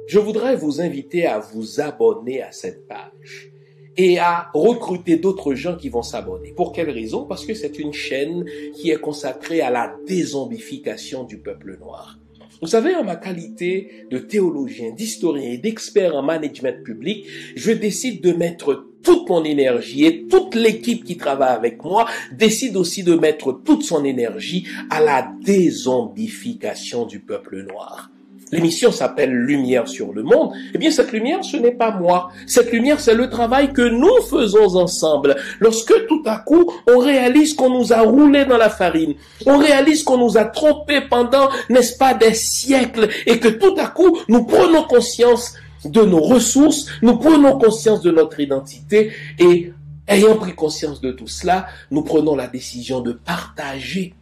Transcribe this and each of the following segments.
Je voudrais vous inviter à vous abonner à cette page et à recruter d'autres gens qui vont s'abonner. Pour quelle raison? Parce que c'est une chaîne qui est consacrée à la dézombification du peuple noir. Vous savez, en ma qualité de théologien, d'historien et d'expert en management public, je décide de mettre toute mon énergie et toute l'équipe qui travaille avec moi décide aussi de mettre toute son énergie à la dézombification du peuple noir. L'émission s'appelle Lumière sur le monde. Eh bien, cette lumière, ce n'est pas moi. Cette lumière, c'est le travail que nous faisons ensemble. Lorsque tout à coup, on réalise qu'on nous a roulé dans la farine, on réalise qu'on nous a trompés pendant, n'est-ce pas, des siècles, et que tout à coup, nous prenons conscience de nos ressources, nous prenons conscience de notre identité, et ayant pris conscience de tout cela, nous prenons la décision de partager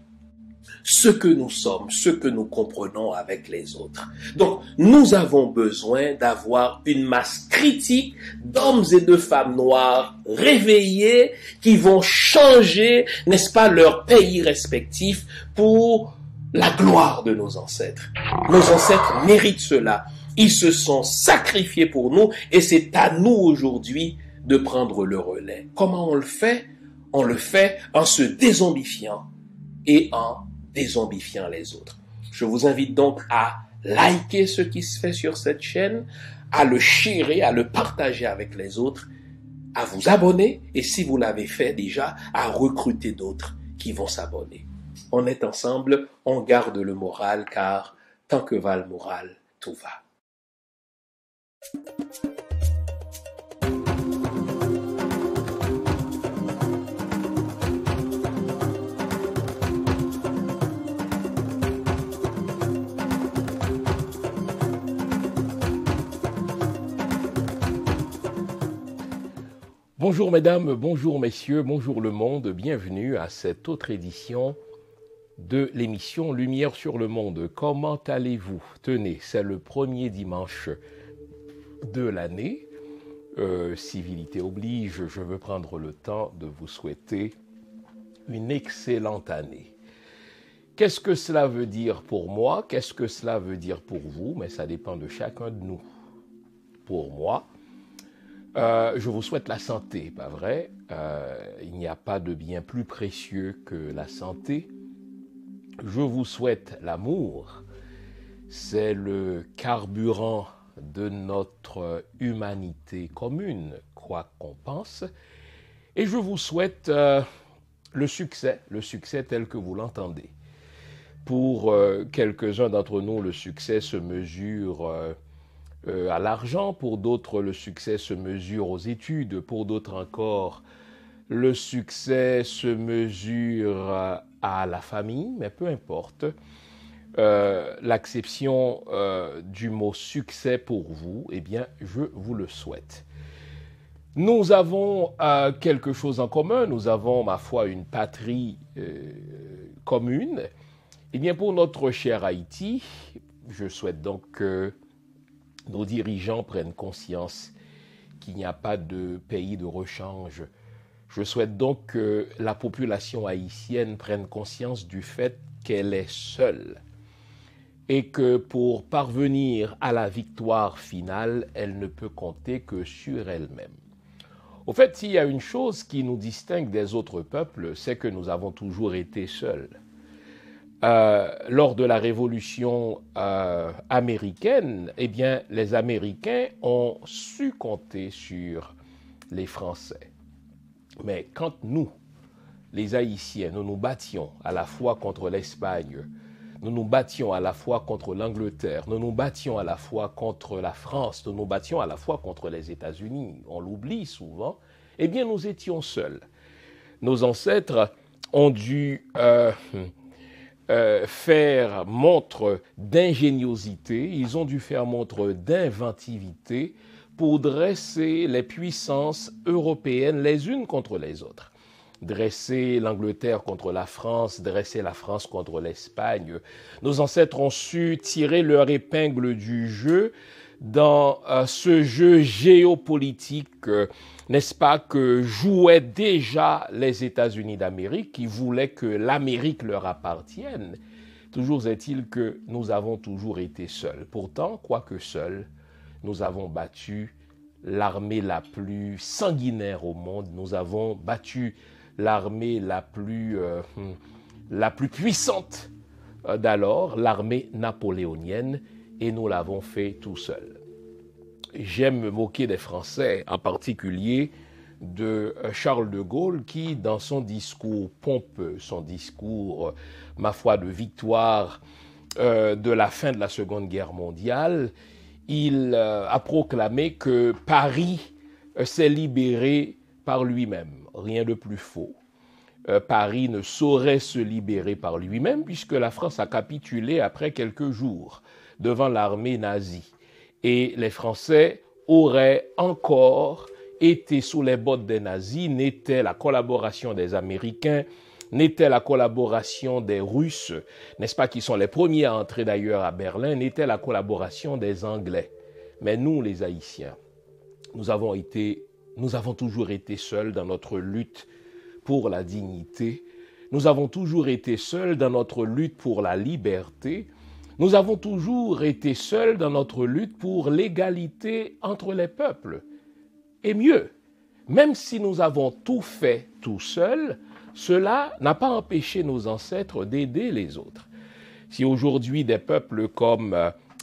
ce que nous sommes, ce que nous comprenons avec les autres. Donc, nous avons besoin d'avoir une masse critique d'hommes et de femmes noirs réveillés qui vont changer, n'est-ce pas, leur pays respectif pour la gloire de nos ancêtres. Nos ancêtres méritent cela. Ils se sont sacrifiés pour nous et c'est à nous aujourd'hui de prendre le relais. Comment on le fait? On le fait en se dézombifiant et en dézombifiant les autres. Je vous invite donc à liker ce qui se fait sur cette chaîne, à le sharer, à le partager avec les autres, à vous abonner et si vous l'avez fait déjà, à recruter d'autres qui vont s'abonner. On est ensemble, on garde le moral car tant que va le moral, tout va. Bonjour mesdames, bonjour messieurs, bonjour le monde, bienvenue à cette autre édition de l'émission Lumière sur le monde. Comment allez-vous? Tenez, c'est le premier dimanche de l'année. Civilité oblige, je veux prendre le temps de vous souhaiter une excellente année. Qu'est-ce que cela veut dire pour moi? Qu'est-ce que cela veut dire pour vous? Mais ça dépend de chacun de nous. Pour moi, je vous souhaite la santé, pas vrai? Il n'y a pas de bien plus précieux que la santé. Je vous souhaite l'amour. C'est le carburant de notre humanité commune, quoi qu'on pense. Et je vous souhaite le succès tel que vous l'entendez. Pour quelques-uns d'entre nous, le succès se mesure à l'argent, pour d'autres le succès se mesure aux études, pour d'autres encore le succès se mesure à la famille, mais peu importe. L'acception du mot succès pour vous, eh bien, je vous le souhaite. Nous avons quelque chose en commun, nous avons, ma foi, une patrie commune. Eh bien, pour notre cher Haïti, je souhaite donc que nos dirigeants prennent conscience qu'il n'y a pas de pays de rechange. Je souhaite donc que la population haïtienne prenne conscience du fait qu'elle est seule et que pour parvenir à la victoire finale, elle ne peut compter que sur elle-même. Au fait, s'il y a une chose qui nous distingue des autres peuples, c'est que nous avons toujours été seuls. Lors de la révolution américaine, eh bien, les Américains ont su compter sur les Français. Mais quand nous, les Haïtiens, nous nous battions à la fois contre l'Espagne, nous nous battions à la fois contre l'Angleterre, nous nous battions à la fois contre la France, nous nous battions à la fois contre les États-Unis, on l'oublie souvent, eh bien, nous étions seuls. Nos ancêtres ont dû faire montre d'ingéniosité, ils ont dû faire montre d'inventivité pour dresser les puissances européennes les unes contre les autres. dresser l'Angleterre contre la France, dresser la France contre l'Espagne. Nos ancêtres ont su tirer leur épingle du jeu dans ce jeu géopolitique, n'est-ce pas, que jouaient déjà les États-Unis d'Amérique, qui voulaient que l'Amérique leur appartienne. Toujours est-il que nous avons toujours été seuls. Pourtant, quoique seuls, nous avons battu l'armée la plus sanguinaire au monde. Nous avons battu l'armée la plus puissante d'alors, l'armée napoléonienne, et nous l'avons fait tout seuls. J'aime me moquer des Français, en particulier de Charles de Gaulle, qui, dans son discours pompeux, son discours, ma foi, de victoire de la fin de la Seconde Guerre mondiale, il a proclamé que Paris s'est libéré par lui-même. Rien de plus faux. Paris ne saurait se libérer par lui-même puisque la France a capitulé après quelques jours devant l'armée nazie. Et les Français auraient encore été sous les bottes des nazis, n'était la collaboration des Américains, n'était la collaboration des Russes, n'est-ce pas, qui sont les premiers à entrer d'ailleurs à Berlin, n'était la collaboration des Anglais. Mais nous, les Haïtiens, nous avons toujours été seuls dans notre lutte pour la dignité. Nous avons toujours été seuls dans notre lutte pour la liberté. Nous avons toujours été seuls dans notre lutte pour l'égalité entre les peuples. Et mieux, même si nous avons tout fait tout seuls, cela n'a pas empêché nos ancêtres d'aider les autres. Si aujourd'hui des peuples comme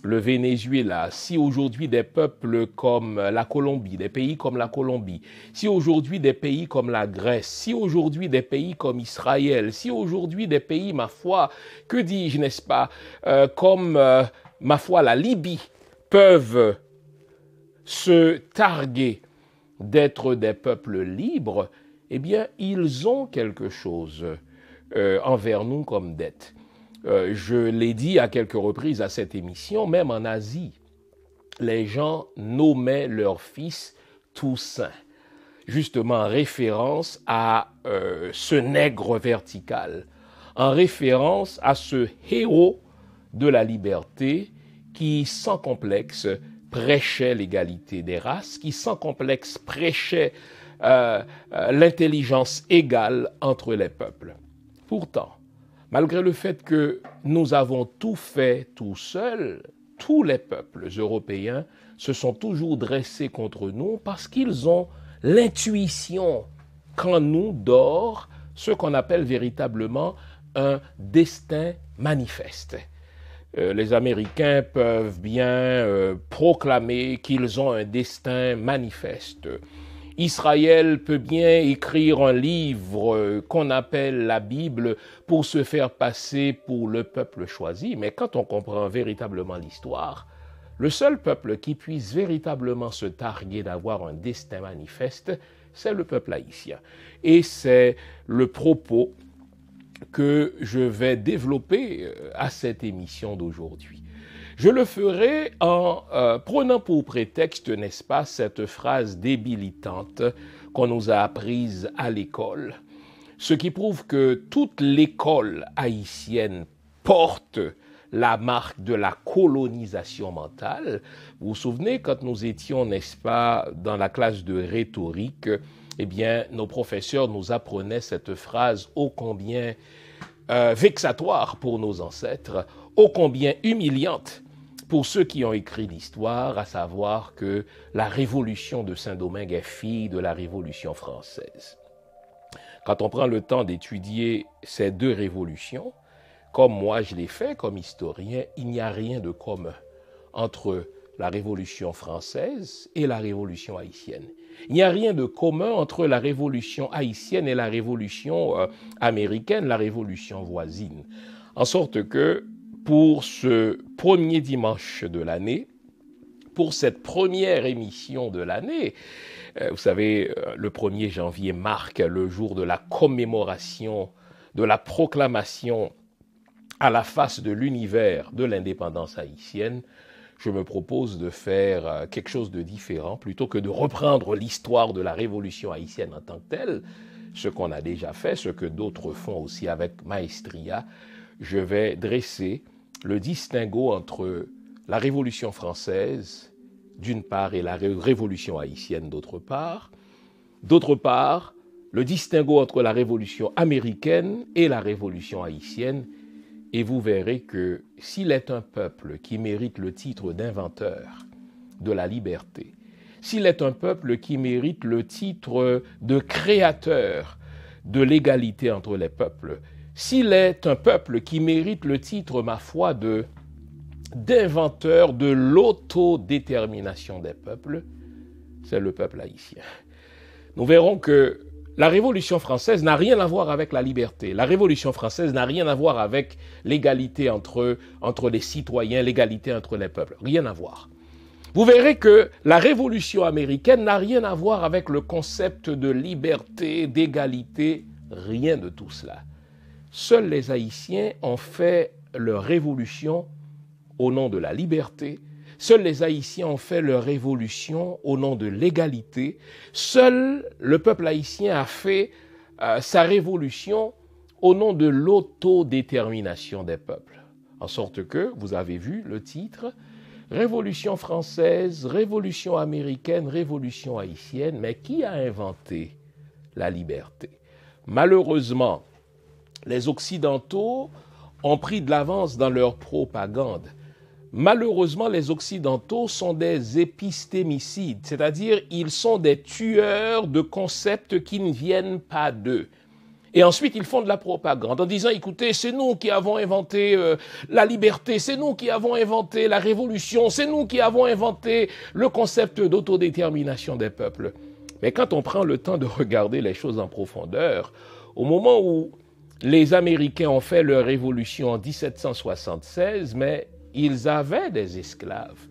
le Venezuela, si aujourd'hui des peuples comme la Colombie, des pays comme la Colombie, si aujourd'hui des pays comme la Grèce, si aujourd'hui des pays comme Israël, si aujourd'hui des pays, ma foi, que dis-je, n'est-ce pas, comme, ma foi, la Libye, peuvent se targuer d'être des peuples libres, eh bien, ils ont quelque chose envers nous comme dette. Je l'ai dit à quelques reprises à cette émission, même en Asie, les gens nommaient leur fils Toussaint, justement en référence à ce nègre vertical, en référence à ce héros de la liberté qui, sans complexe, prêchait l'égalité des races, qui, sans complexe, prêchait l'intelligence égale entre les peuples. Pourtant, malgré le fait que nous avons tout fait tout seuls, tous les peuples européens se sont toujours dressés contre nous parce qu'ils ont l'intuition qu'en nous dort ce qu'on appelle véritablement un destin manifeste. Les Américains peuvent bien proclamer qu'ils ont un destin manifeste. Israël peut bien écrire un livre qu'on appelle la Bible pour se faire passer pour le peuple choisi, mais quand on comprend véritablement l'histoire, le seul peuple qui puisse véritablement se targuer d'avoir un destin manifeste, c'est le peuple haïtien. Et c'est le propos que je vais développer à cette émission d'aujourd'hui. Je le ferai en prenant pour prétexte, n'est-ce pas, cette phrase débilitante qu'on nous a apprise à l'école, ce qui prouve que toute l'école haïtienne porte la marque de la colonisation mentale. Vous vous souvenez, quand nous étions, n'est-ce pas, dans la classe de rhétorique, eh bien, nos professeurs nous apprenaient cette phrase ô combien vexatoire pour nos ancêtres, ô combien humiliante pour ceux qui ont écrit l'histoire, à savoir que la révolution de Saint-Domingue est fille de la révolution française. Quand on prend le temps d'étudier ces deux révolutions, comme moi je l'ai fait comme historien, il n'y a rien de commun entre la révolution française et la révolution haïtienne. Il n'y a rien de commun entre la révolution haïtienne et la révolution américaine, la révolution voisine. En sorte que pour ce premier dimanche de l'année, pour cette première émission de l'année, vous savez, le 1er janvier marque le jour de la commémoration, de la proclamation à la face de l'univers de l'indépendance haïtienne. Je me propose de faire quelque chose de différent. Plutôt que de reprendre l'histoire de la révolution haïtienne en tant que telle, ce qu'on a déjà fait, ce que d'autres font aussi avec maestria. Je vais dresser le distinguo entre la Révolution française, d'une part, et la Révolution haïtienne, d'autre part. D'autre part, le distinguo entre la Révolution américaine et la Révolution haïtienne. Et vous verrez que s'il est un peuple qui mérite le titre d'inventeur de la liberté, s'il est un peuple qui mérite le titre de créateur de l'égalité entre les peuples, s'il est un peuple qui mérite le titre, ma foi, d'inventeur de l'autodétermination des peuples, c'est le peuple haïtien. Nous verrons que la Révolution française n'a rien à voir avec la liberté. La Révolution française n'a rien à voir avec l'égalité entre les citoyens, l'égalité entre les peuples. Rien à voir. Vous verrez que la Révolution américaine n'a rien à voir avec le concept de liberté, d'égalité, rien de tout cela. Seuls les Haïtiens ont fait leur révolution au nom de la liberté. Seuls les Haïtiens ont fait leur révolution au nom de l'égalité. Seul le peuple haïtien a fait sa révolution au nom de l'autodétermination des peuples. En sorte que, vous avez vu le titre, Révolution française, Révolution américaine, Révolution haïtienne, mais qui a inventé la liberté? Malheureusement, les Occidentaux ont pris de l'avance dans leur propagande. Malheureusement, les Occidentaux sont des épistémicides, c'est-à-dire ils sont des tueurs de concepts qui ne viennent pas d'eux. Et ensuite, ils font de la propagande en disant, écoutez, c'est nous qui avons inventé la liberté, c'est nous qui avons inventé la révolution, c'est nous qui avons inventé le concept d'autodétermination des peuples. Mais quand on prend le temps de regarder les choses en profondeur, au moment où les Américains ont fait leur révolution en 1776, mais ils avaient des esclaves.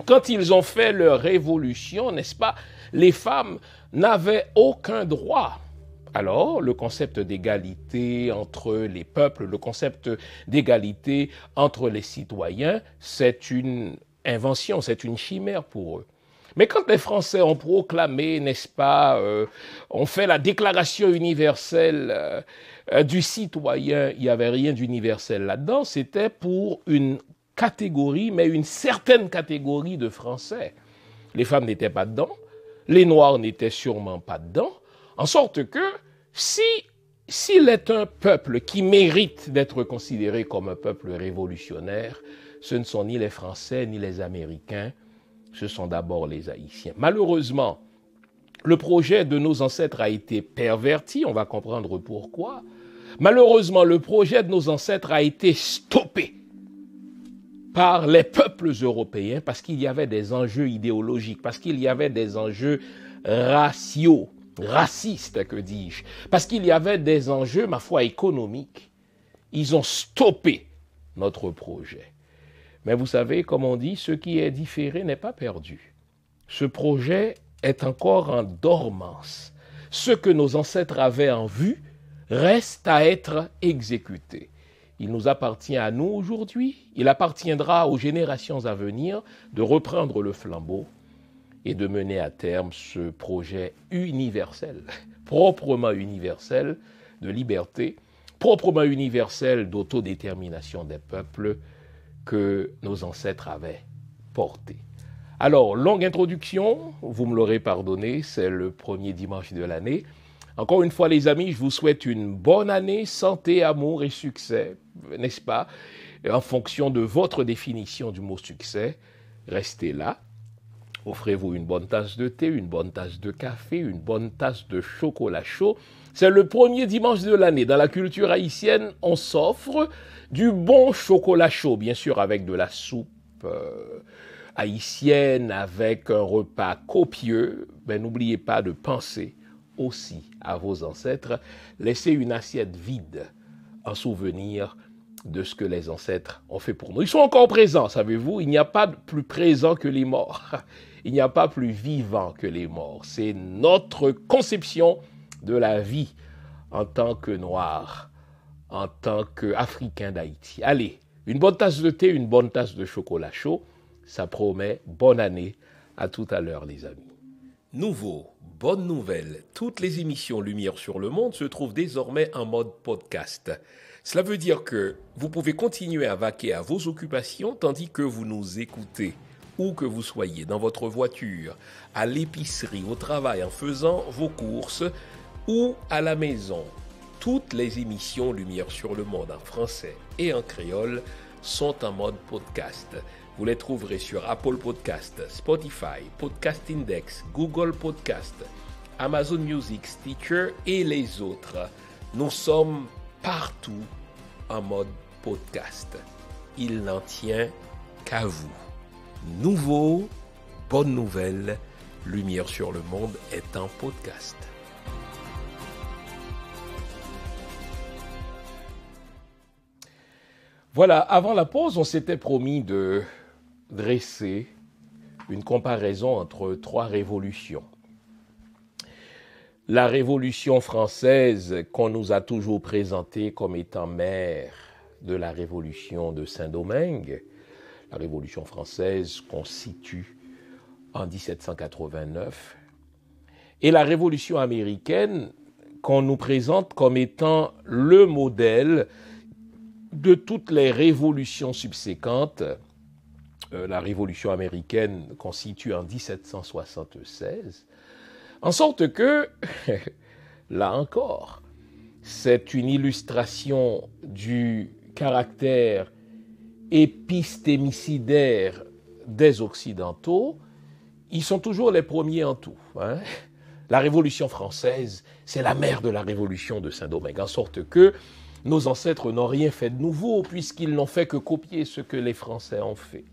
Quand ils ont fait leur révolution, n'est-ce pas, les femmes n'avaient aucun droit. Alors, le concept d'égalité entre les peuples, le concept d'égalité entre les citoyens, c'est une invention, c'est une chimère pour eux. Mais quand les Français ont proclamé, n'est-ce pas, ont fait la déclaration universelle du citoyen, il n'y avait rien d'universel là-dedans, c'était pour une catégorie, mais une certaine catégorie de Français. Les femmes n'étaient pas dedans, les Noirs n'étaient sûrement pas dedans, en sorte que s'il est un peuple qui mérite d'être considéré comme un peuple révolutionnaire, ce ne sont ni les Français ni les Américains, ce sont d'abord les Haïtiens. Malheureusement, le projet de nos ancêtres a été perverti, on va comprendre pourquoi. Malheureusement, le projet de nos ancêtres a été stoppé par les peuples européens parce qu'il y avait des enjeux idéologiques, parce qu'il y avait des enjeux raciaux, racistes, que dis-je, parce qu'il y avait des enjeux, ma foi, économiques. Ils ont stoppé notre projet. Mais vous savez, comme on dit, ce qui est différé n'est pas perdu. Ce projet est encore en dormance. Ce que nos ancêtres avaient en vue reste à être exécuté. Il nous appartient à nous aujourd'hui, il appartiendra aux générations à venir de reprendre le flambeau et de mener à terme ce projet universel, proprement universel de liberté, proprement universel d'autodétermination des peuples que nos ancêtres avaient porté. Alors, longue introduction, vous me l'aurez pardonné, c'est le premier dimanche de l'année. Encore une fois, les amis, je vous souhaite une bonne année, santé, amour et succès, n'est-ce pas? En fonction de votre définition du mot succès, restez là. Offrez-vous une bonne tasse de thé, une bonne tasse de café, une bonne tasse de chocolat chaud. C'est le premier dimanche de l'année. Dans la culture haïtienne, on s'offre du bon chocolat chaud, bien sûr avec de la soupe haïtienne, avec un repas copieux. Mais n'oubliez pas de penser aussi à vos ancêtres. Laissez une assiette vide en souvenir de ce que les ancêtres ont fait pour nous. Ils sont encore présents, savez-vous. Il n'y a pas plus présent que les morts. Il n'y a pas plus vivant que les morts. C'est notre conception de la vie en tant que Noirs, en tant qu'Africains d'Haïti. Allez, une bonne tasse de thé, une bonne tasse de chocolat chaud. Ça promet bonne année. À tout à l'heure, les amis. Nouveau, bonne nouvelle, toutes les émissions Lumière sur le monde se trouvent désormais en mode podcast. Cela veut dire que vous pouvez continuer à vaquer à vos occupations tandis que vous nous écoutez, où que vous soyez, dans votre voiture, à l'épicerie, au travail, en faisant vos courses ou à la maison. Toutes les émissions Lumière sur le monde en français et en créole sont en mode podcast. Vous les trouverez sur Apple Podcast, Spotify, Podcast Index, Google Podcast, Amazon Music, Stitcher et les autres. Nous sommes partout en mode podcast. Il n'en tient qu'à vous. Nouveau, bonne nouvelle, Lumière sur le monde est en podcast. Voilà, avant la pause, on s'était promis de dresser une comparaison entre trois révolutions. La Révolution française, qu'on nous a toujours présentée comme étant mère de la Révolution de Saint-Domingue, la Révolution française qu'on situe en 1789, et la Révolution américaine, qu'on nous présente comme étant le modèle de toutes les révolutions subséquentes. La Révolution américaine qu'on situe en 1776, en sorte que, là encore, c'est une illustration du caractère épistémicidaire des Occidentaux. Ils sont toujours les premiers en tout. La Révolution française, c'est la mère de la Révolution de Saint-Domingue, en sorte que nos ancêtres n'ont rien fait de nouveau, puisqu'ils n'ont fait que copier ce que les Français ont fait.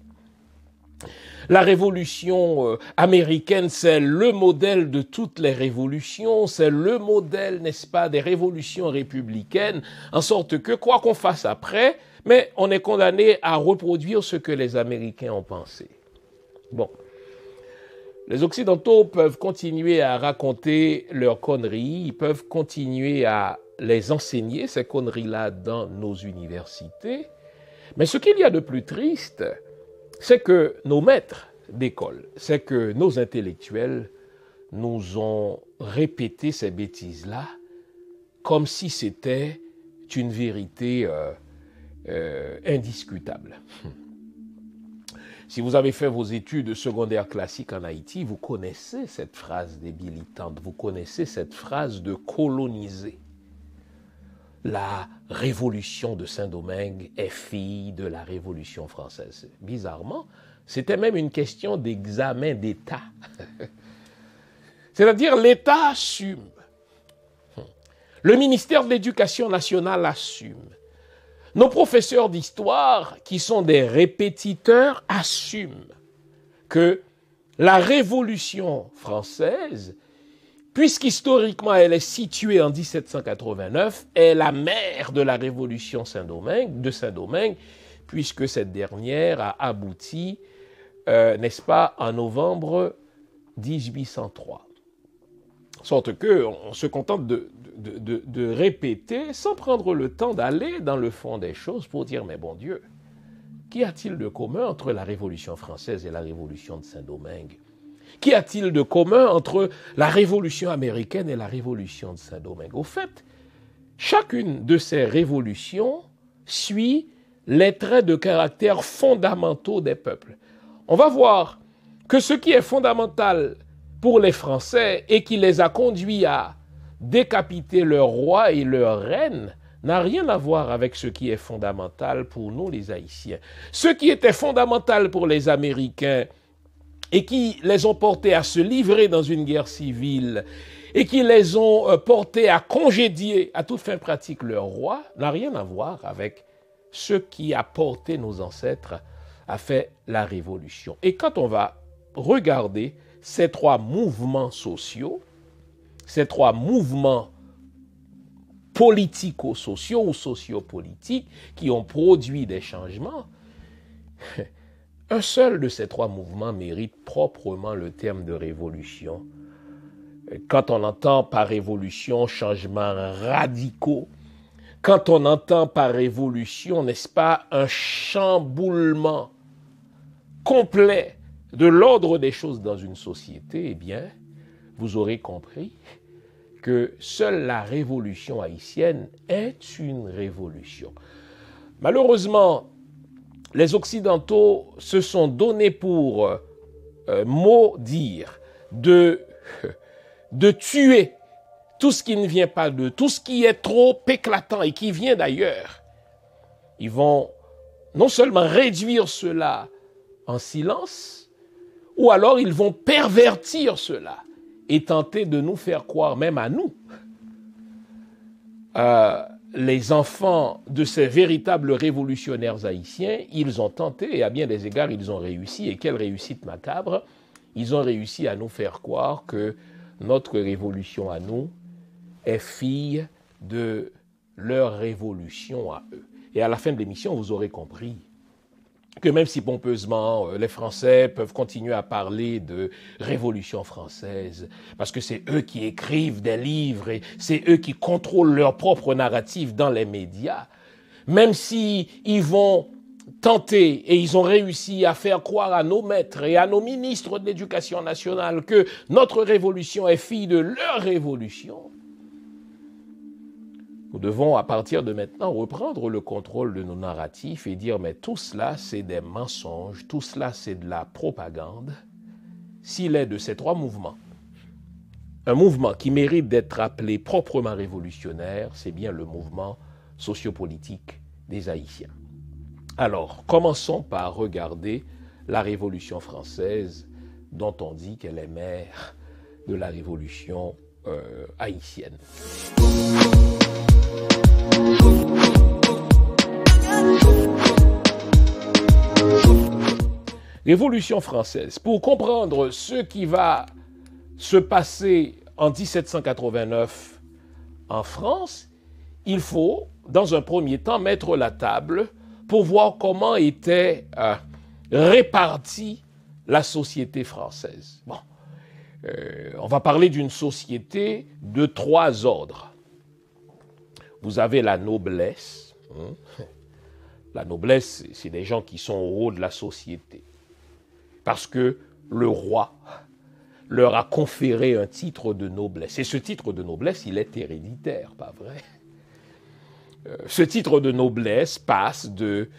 La Révolution américaine, c'est le modèle de toutes les révolutions, c'est le modèle, n'est-ce pas, des révolutions républicaines, en sorte que, quoi qu'on fasse après, mais on est condamné à reproduire ce que les Américains ont pensé. Bon. Les Occidentaux peuvent continuer à raconter leurs conneries, ils peuvent continuer à les enseigner, ces conneries-là, dans nos universités. Mais ce qu'il y a de plus triste, c'est que nos maîtres d'école, c'est que nos intellectuels nous ont répété ces bêtises-là comme si c'était une vérité indiscutable. Si vous avez fait vos études secondaires classiques en Haïti, vous connaissez cette phrase débilitante, vous connaissez cette phrase de coloniser. La révolution de Saint-Domingue est fille de la révolution française. Bizarrement, c'était même une question d'examen d'État. C'est-à-dire l'État assume. Le ministère de l'Éducation nationale assume. Nos professeurs d'histoire, qui sont des répétiteurs, assument que la Révolution française, puisqu'historiquement elle est située en 1789, est la mère de la Révolution de Saint-Domingue, puisque cette dernière a abouti, n'est-ce pas, en novembre 1803. En sorte qu'on se contente de répéter sans prendre le temps d'aller dans le fond des choses pour dire, mais bon Dieu, qu'y a-t-il de commun entre la Révolution française et la Révolution de Saint-Domingue? Qu'y a-t-il de commun entre la Révolution américaine et la Révolution de Saint-Domingue? Au fait, chacune de ces révolutions suit les traits de caractère fondamentaux des peuples. On va voir que ce qui est fondamental pour les Français et qui les a conduits à décapiter leur roi et leur reine n'a rien à voir avec ce qui est fondamental pour nous les Haïtiens. Ce qui était fondamental pour les Américains et qui les ont portés à se livrer dans une guerre civile et qui les ont portés à congédier à toute fin pratique leur roi, n'a rien à voir avec ce qui a porté nos ancêtres à faire la révolution. Et quand on va regarder ces trois mouvements sociaux, ces trois mouvements politico-sociaux ou sociopolitiques qui ont produit des changements, un seul de ces trois mouvements mérite proprement le terme de révolution. Quand on entend par révolution changements radicaux, quand on entend par révolution, n'est-ce pas, un chamboulement complet de l'ordre des choses dans une société, eh bien, vous aurez compris que seule la révolution haïtienne est une révolution. Malheureusement, les Occidentaux se sont donnés pour maudire, de tuer tout ce qui ne vient pas d'eux, tout ce qui est trop éclatant et qui vient d'ailleurs. Ils vont non seulement réduire cela en silence, ou alors ils vont pervertir cela et tenter de nous faire croire, même à nous, les enfants de ces véritables révolutionnaires haïtiens, ils ont tenté, et à bien des égards, ils ont réussi, et quelle réussite macabre, ils ont réussi à nous faire croire que notre révolution à nous est fille de leur révolution à eux. Et à la fin de l'émission, vous aurez compris que même si pompeusement les Français peuvent continuer à parler de révolution française, parce que c'est eux qui écrivent des livres et c'est eux qui contrôlent leur propre narratif dans les médias, même si ils vont tenter et ils ont réussi à faire croire à nos maîtres et à nos ministres de l'Éducation nationale que notre révolution est fille de leur révolution, nous devons, à partir de maintenant, reprendre le contrôle de nos narratifs et dire, mais tout cela, c'est des mensonges, tout cela, c'est de la propagande. S'il est de ces trois mouvements, un mouvement qui mérite d'être appelé proprement révolutionnaire, c'est bien le mouvement sociopolitique des Haïtiens. Alors, commençons par regarder la Révolution française, dont on dit qu'elle est mère de la Révolution haïtienne. Révolution française. Pour comprendre ce qui va se passer en 1789 en France, il faut, dans un premier temps, mettre la table pour voir comment était répartie la société française. Bon, on va parler d'une société de trois ordres. Vous avez la noblesse. La noblesse, c'est des gens qui sont au haut de la société. Parce que le roi leur a conféré un titre de noblesse. Et ce titre de noblesse, il est héréditaire, pas vrai? Ce titre de noblesse passe de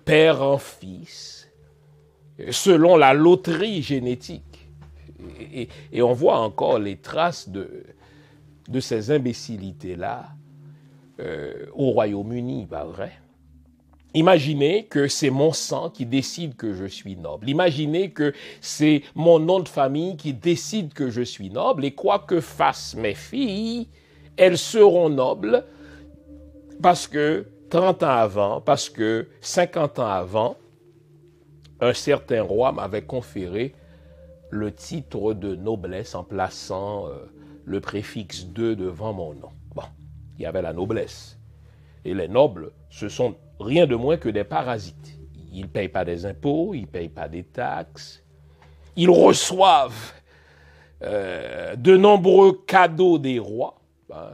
père en fils, selon la loterie génétique. Et on voit encore les traces de ces imbécilités-là au Royaume-Uni, pas vrai? Imaginez que c'est mon sang qui décide que je suis noble. Imaginez que c'est mon nom de famille qui décide que je suis noble. Et quoi que fassent mes filles, elles seront nobles parce que 30 ans avant, parce que 50 ans avant, un certain roi m'avait conféré le titre de noblesse en plaçant le préfixe 2 devant mon nom. Bon, il y avait la noblesse. Et les nobles, ce sont rien de moins que des parasites. Ils ne payent pas des impôts, ils ne payent pas des taxes. Ils reçoivent de nombreux cadeaux des rois,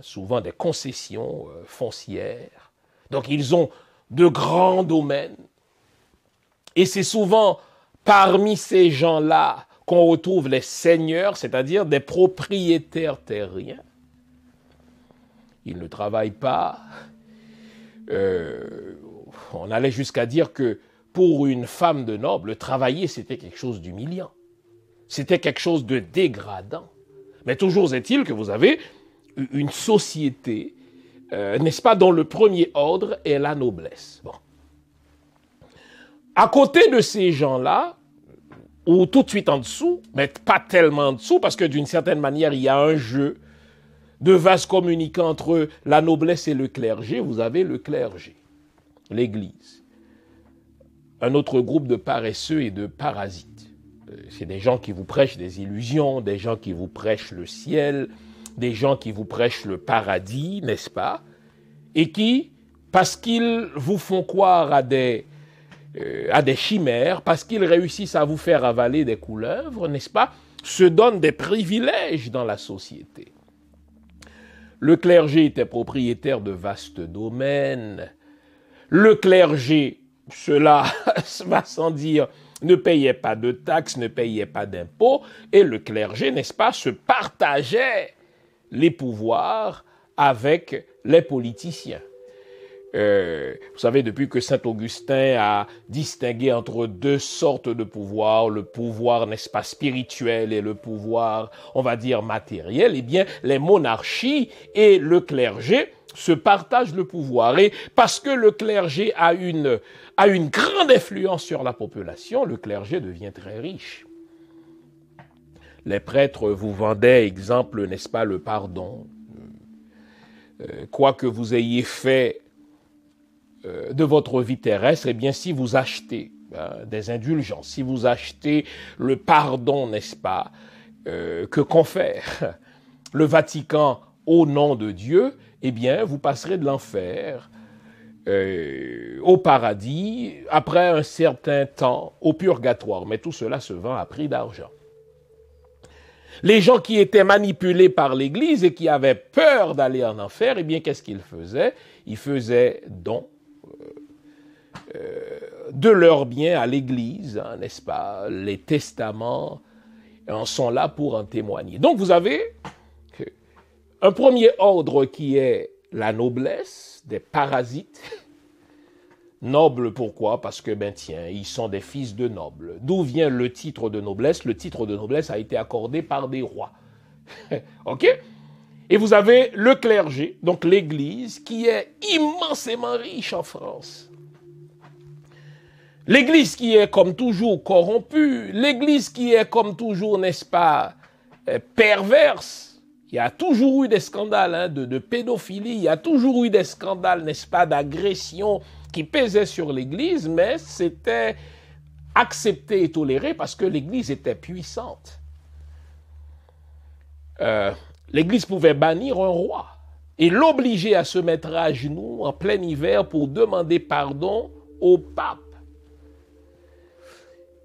souvent des concessions foncières. Donc ils ont de grands domaines. Et c'est souvent parmi ces gens-là qu'on retrouve les seigneurs, c'est-à-dire des propriétaires terriens. Ils ne travaillent pas. On allait jusqu'à dire que pour une femme de noble, travailler, c'était quelque chose d'humiliant. C'était quelque chose de dégradant. Mais toujours est-il que vous avez une société, n'est-ce pas, dont le premier ordre est la noblesse. Bon. À côté de ces gens-là, ou tout de suite en dessous, mais pas tellement en dessous, parce que d'une certaine manière, il y a un jeu de vase communicant entre la noblesse et le clergé. Vous avez le clergé, l'Église. Un autre groupe de paresseux et de parasites. C'est des gens qui vous prêchent des illusions, des gens qui vous prêchent le ciel, des gens qui vous prêchent le paradis, n'est-ce pas? Et qui, parce qu'ils vous font croire à des chimères, parce qu'ils réussissent à vous faire avaler des couleuvres, n'est-ce pas, se donnent des privilèges dans la société. Le clergé était propriétaire de vastes domaines. Le clergé, cela va sans dire, ne payaient pas de taxes, ne payaient pas d'impôts, et le clergé, n'est-ce pas, se partageait les pouvoirs avec les politiciens. Vous savez, depuis que saint Augustin a distingué entre deux sortes de pouvoirs, le pouvoir, n'est-ce pas, spirituel et le pouvoir, on va dire, matériel, eh bien, les monarchies et le clergé se partagent le pouvoir. Et parce que le clergé a une grande influence sur la population, le clergé devient très riche. Les prêtres vous vendaient, exemple, n'est-ce pas, le pardon. Quoi que vous ayez fait de votre vie terrestre, eh bien, si vous achetez des indulgences, si vous achetez le pardon, n'est-ce pas, que confère le Vatican au nom de Dieu, eh bien, vous passerez de l'enfer au paradis, après un certain temps, au purgatoire. Mais tout cela se vend à prix d'argent. Les gens qui étaient manipulés par l'Église et qui avaient peur d'aller en enfer, eh bien, qu'est-ce qu'ils faisaient? Ils faisaient don de leurs biens à l'Église, hein, n'est-ce pas? Les testaments en sont là pour en témoigner. Donc, vous avez un premier ordre qui est la noblesse, des parasites. Nobles, pourquoi? Parce que, tiens, ils sont des fils de nobles. D'où vient le titre de noblesse? Le titre de noblesse a été accordé par des rois. OK? Et vous avez le clergé, donc l'Église, qui est immensément riche en France. L'Église qui est comme toujours corrompue, l'Église qui est comme toujours, n'est-ce pas, perverse. Il y a toujours eu des scandales de pédophilie, il y a toujours eu des scandales, n'est-ce pas, d'agression qui pesaient sur l'Église, mais c'était accepté et toléré parce que l'Église était puissante. L'Église pouvait bannir un roi et l'obliger à se mettre à genoux en plein hiver pour demander pardon au pape.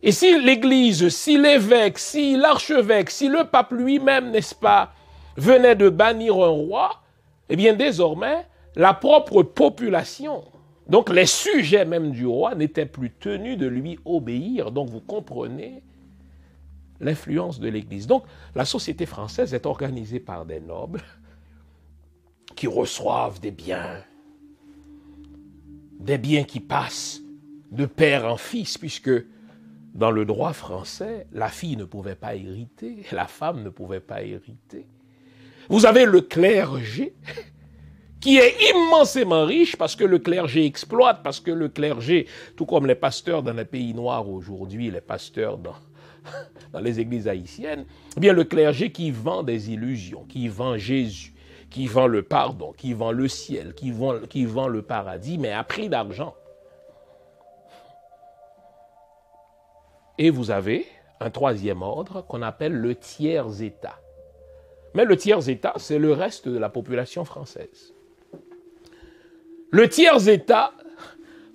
Et si l'Église, si l'évêque, si l'archevêque, si le pape lui-même, n'est-ce pas, venait de bannir un roi, eh bien désormais, la propre population, donc les sujets même du roi, n'étaient plus tenus de lui obéir. Donc vous comprenez l'influence de l'Église. Donc la société française est organisée par des nobles qui reçoivent des biens qui passent de père en fils, puisque dans le droit français, la fille ne pouvait pas hériter, la femme ne pouvait pas hériter. Vous avez le clergé qui est immensément riche parce que le clergé exploite, parce que le clergé, tout comme les pasteurs dans les pays noirs aujourd'hui, les pasteurs dans les églises haïtiennes, eh bien le clergé qui vend des illusions, qui vend Jésus, qui vend le pardon, qui vend le ciel, qui vend le paradis, mais à prix d'argent. Et vous avez un troisième ordre qu'on appelle le tiers-État. Mais le tiers-État, c'est le reste de la population française. Le tiers-État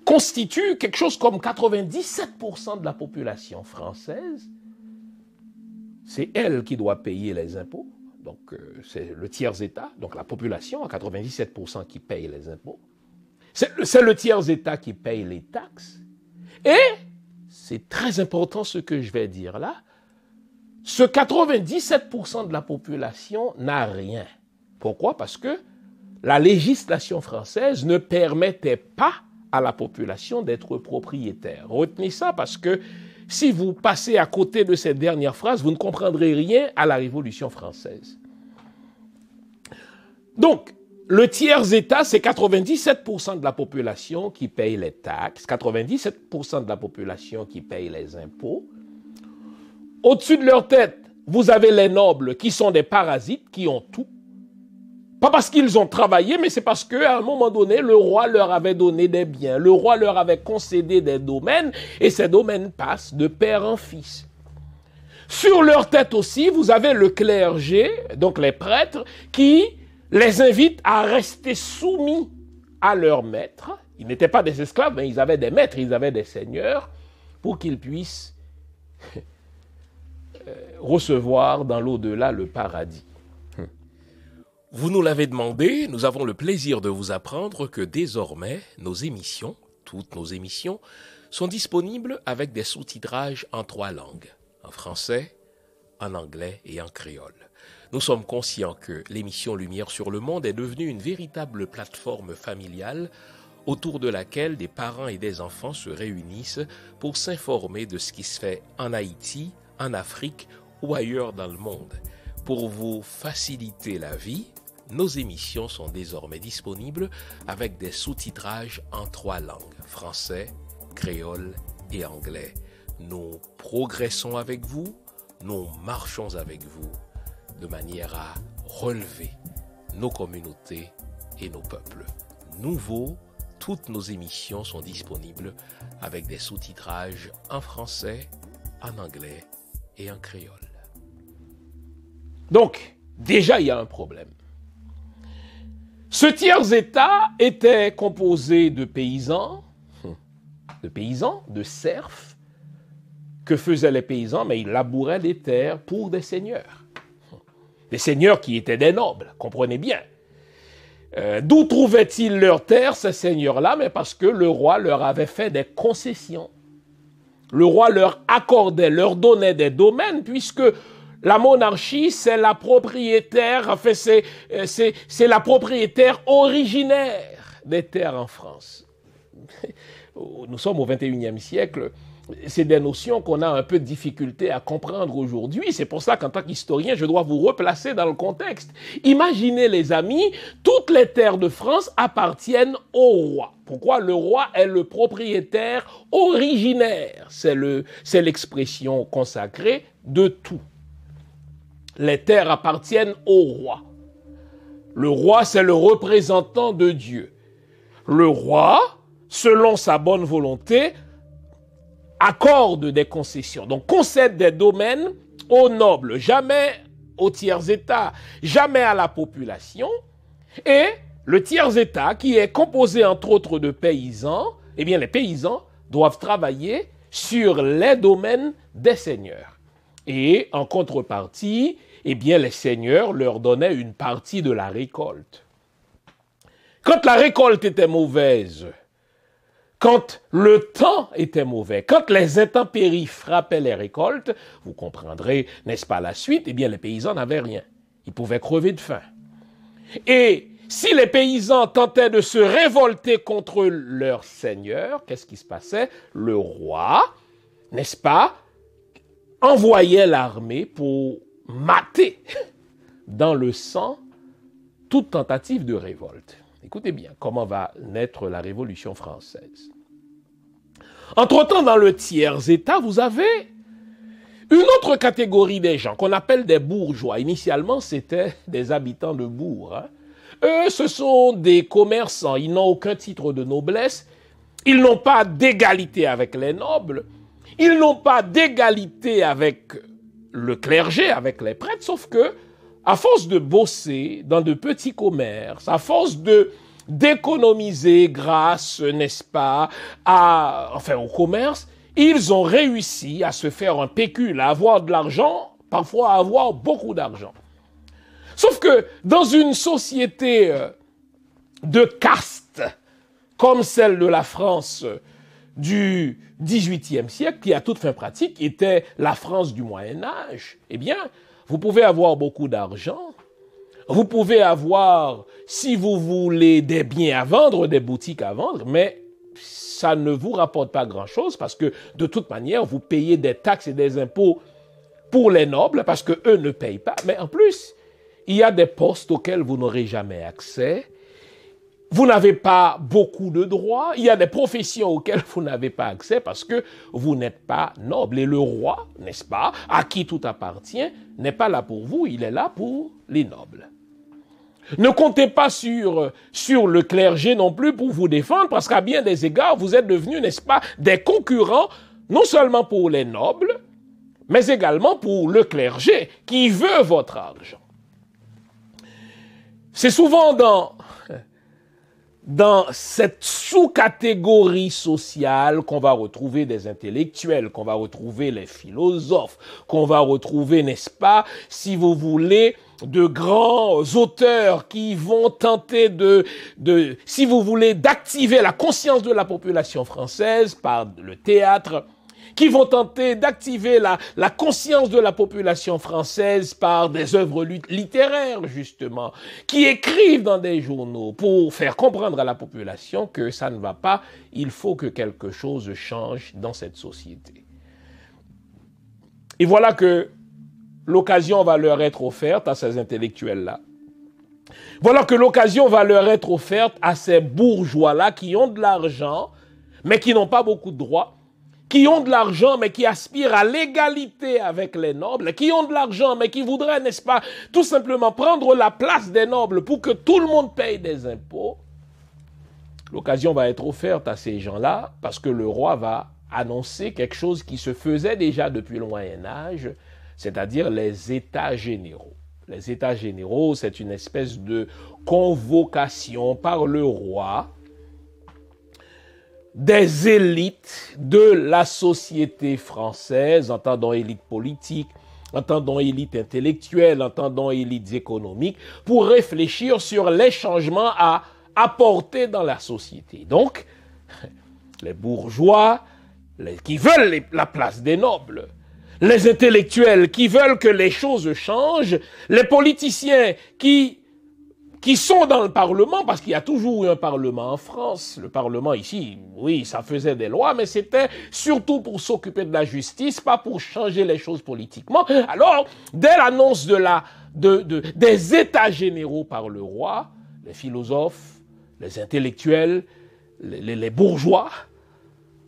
constitue quelque chose comme 97% de la population française. C'est elle qui doit payer les impôts. Donc, c'est le tiers-État, donc la population à 97% qui paye les impôts. C'est le tiers-État qui paye les taxes. Et c'est très important ce que je vais dire là. Ce 97% de la population n'a rien. Pourquoi? Parce que la législation française ne permettait pas à la population d'être propriétaire. Retenez ça parce que si vous passez à côté de cette dernière phrase, vous ne comprendrez rien à la Révolution française. Donc, le tiers-État, c'est 97% de la population qui paye les taxes, 97% de la population qui paye les impôts. Au-dessus de leur tête, vous avez les nobles qui sont des parasites, qui ont tout. Pas parce qu'ils ont travaillé, mais c'est parce qu'à un moment donné, le roi leur avait donné des biens. Le roi leur avait concédé des domaines, et ces domaines passent de père en fils. Sur leur tête aussi, vous avez le clergé, donc les prêtres, qui les invitent à rester soumis à leur maître. Ils n'étaient pas des esclaves, mais ils avaient des maîtres, ils avaient des seigneurs, pour qu'ils puissent recevoir dans l'au-delà le paradis. Vous nous l'avez demandé, nous avons le plaisir de vous apprendre que désormais, nos émissions Toutes nos émissions sont disponibles avec des sous-titrages en 3 langues, en français, en anglais et en créole. Nous sommes conscients que l'émission Lumière sur le monde est devenue une véritable plateforme familiale autour de laquelle des parents et des enfants se réunissent pour s'informer de ce qui se fait en Haïti, en Afrique ou ailleurs dans le monde. Pour vous faciliter la vie, nos émissions sont désormais disponibles avec des sous-titrages en 3 langues, français, créole et anglais. Nous progressons avec vous, nous marchons avec vous, de manière à relever nos communautés et nos peuples. Nouveau, toutes nos émissions sont disponibles avec des sous-titrages en français, en anglais et en créole. Donc, déjà, il y a un problème. Ce tiers-État était composé de paysans, de serfs. Que faisaient les paysans? Mais ils labouraient des terres pour des seigneurs. Des seigneurs qui étaient des nobles, comprenez bien. D'où trouvaient-ils leurs terres, ces seigneurs-là? Mais parce que le roi leur avait fait des concessions. Le roi leur accordait, leur donnait des domaines, puisque la monarchie, c'est la propriétaire, enfin c'est la propriétaire originaire des terres en France. Nous sommes au XXIe siècle. C'est des notions qu'on a un peu de difficulté à comprendre aujourd'hui. C'est pour ça qu'en tant qu'historien, je dois vous replacer dans le contexte. Imaginez, les amis, toutes les terres de France appartiennent au roi. Pourquoi? Le roi est le propriétaire originaire. C'est l'expression consacrée de tout. Les terres appartiennent au roi. Le roi, c'est le représentant de Dieu. Le roi, selon sa bonne volonté, accorde des concessions, donc concède des domaines aux nobles, jamais au tiers-État, jamais à la population. Et le tiers-État, qui est composé entre autres de paysans, eh bien les paysans doivent travailler sur les domaines des seigneurs. Et en contrepartie, eh bien les seigneurs leur donnaient une partie de la récolte. Quand la récolte était mauvaise, quand le temps était mauvais, quand les intempéries frappaient les récoltes, vous comprendrez, n'est-ce pas, la suite, eh bien les paysans n'avaient rien. Ils pouvaient crever de faim. Et si les paysans tentaient de se révolter contre leur seigneur, qu'est-ce qui se passait? Le roi, n'est-ce pas, envoyait l'armée pour mater dans le sang toute tentative de révolte. Écoutez bien comment va naître la Révolution française. Entre-temps, dans le tiers-État, vous avez une autre catégorie des gens qu'on appelle des bourgeois. Initialement, c'était des habitants de bourg. Eux, ce sont des commerçants. Ils n'ont aucun titre de noblesse. Ils n'ont pas d'égalité avec les nobles. Ils n'ont pas d'égalité avec le clergé, avec les prêtres, sauf que à force de bosser dans de petits commerces, à force d'économiser grâce, n'est-ce pas, au commerce, ils ont réussi à se faire un pécule, à avoir de l'argent, parfois à avoir beaucoup d'argent. Sauf que dans une société de caste, comme celle de la France du XVIIIe siècle, qui à toute fin pratique était la France du Moyen-Âge, eh bien, vous pouvez avoir beaucoup d'argent, vous pouvez avoir, si vous voulez, des biens à vendre, des boutiques à vendre, mais ça ne vous rapporte pas grand-chose parce que, de toute manière, vous payez des taxes et des impôts pour les nobles parce qu'eux ne payent pas. Mais en plus, il y a des postes auxquels vous n'aurez jamais accès. Vous n'avez pas beaucoup de droits. Il y a des professions auxquelles vous n'avez pas accès parce que vous n'êtes pas noble. Et le roi, n'est-ce pas, à qui tout appartient, n'est pas là pour vous, il est là pour les nobles. Ne comptez pas sur le clergé non plus pour vous défendre parce qu'à bien des égards, vous êtes devenus, n'est-ce pas, des concurrents, non seulement pour les nobles, mais également pour le clergé qui veut votre argent. C'est souvent dans cette sous-catégorie sociale qu'on va retrouver des intellectuels, qu'on va retrouver les philosophes, qu'on va retrouver, n'est-ce pas, si vous voulez, de grands auteurs qui vont tenter si vous voulez, d'activer la conscience de la population française par le théâtre, qui vont tenter d'activer la conscience de la population française par des œuvres littéraires, justement, qui écrivent dans des journaux pour faire comprendre à la population que ça ne va pas, il faut que quelque chose change dans cette société. Et voilà que l'occasion va leur être offerte à ces intellectuels-là. Voilà que l'occasion va leur être offerte à ces bourgeois-là qui ont de l'argent, mais qui n'ont pas beaucoup de droits, qui ont de l'argent, mais qui aspirent à l'égalité avec les nobles, qui ont de l'argent, mais qui voudraient, n'est-ce pas, tout simplement prendre la place des nobles pour que tout le monde paye des impôts. L'occasion va être offerte à ces gens-là parce que le roi va annoncer quelque chose qui se faisait déjà depuis le Moyen-Âge, c'est-à-dire les États généraux. Les États généraux, c'est une espèce de convocation par le roi des élites de la société française, entendons élite politique, entendons élite intellectuelle, entendons élites économiques, pour réfléchir sur les changements à apporter dans la société. Donc, les bourgeois qui veulent la place des nobles, les intellectuels qui veulent que les choses changent, les politiciens qui sont dans le Parlement, parce qu'il y a toujours eu un Parlement en France. Le Parlement ici, oui, ça faisait des lois, mais c'était surtout pour s'occuper de la justice, pas pour changer les choses politiquement. Alors, dès l'annonce des États généraux par le roi, les philosophes, les intellectuels, les bourgeois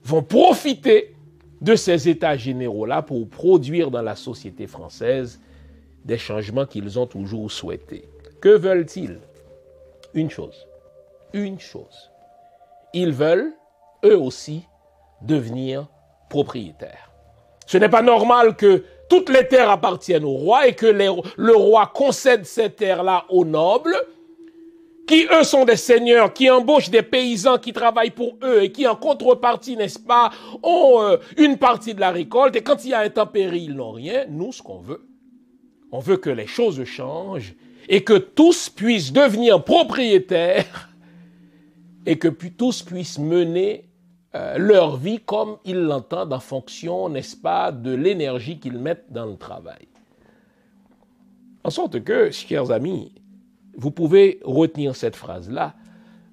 vont profiter de ces États généraux-là pour produire dans la société française des changements qu'ils ont toujours souhaités. Que veulent-ils? Une chose. Ils veulent, eux aussi, devenir propriétaires. Ce n'est pas normal que toutes les terres appartiennent au roi et que le roi concède ces terres-là aux nobles, qui, eux, sont des seigneurs, qui embauchent des paysans qui travaillent pour eux et qui, en contrepartie, n'est-ce pas, ont une partie de la récolte. Et quand il y a intempérie, ils n'ont rien. Nous, ce qu'on veut, on veut que les choses changent et que tous puissent devenir propriétaires et que tous puissent mener leur vie comme ils l'entendent en fonction, n'est-ce pas, de l'énergie qu'ils mettent dans le travail. En sorte que, chers amis, vous pouvez retenir cette phrase-là.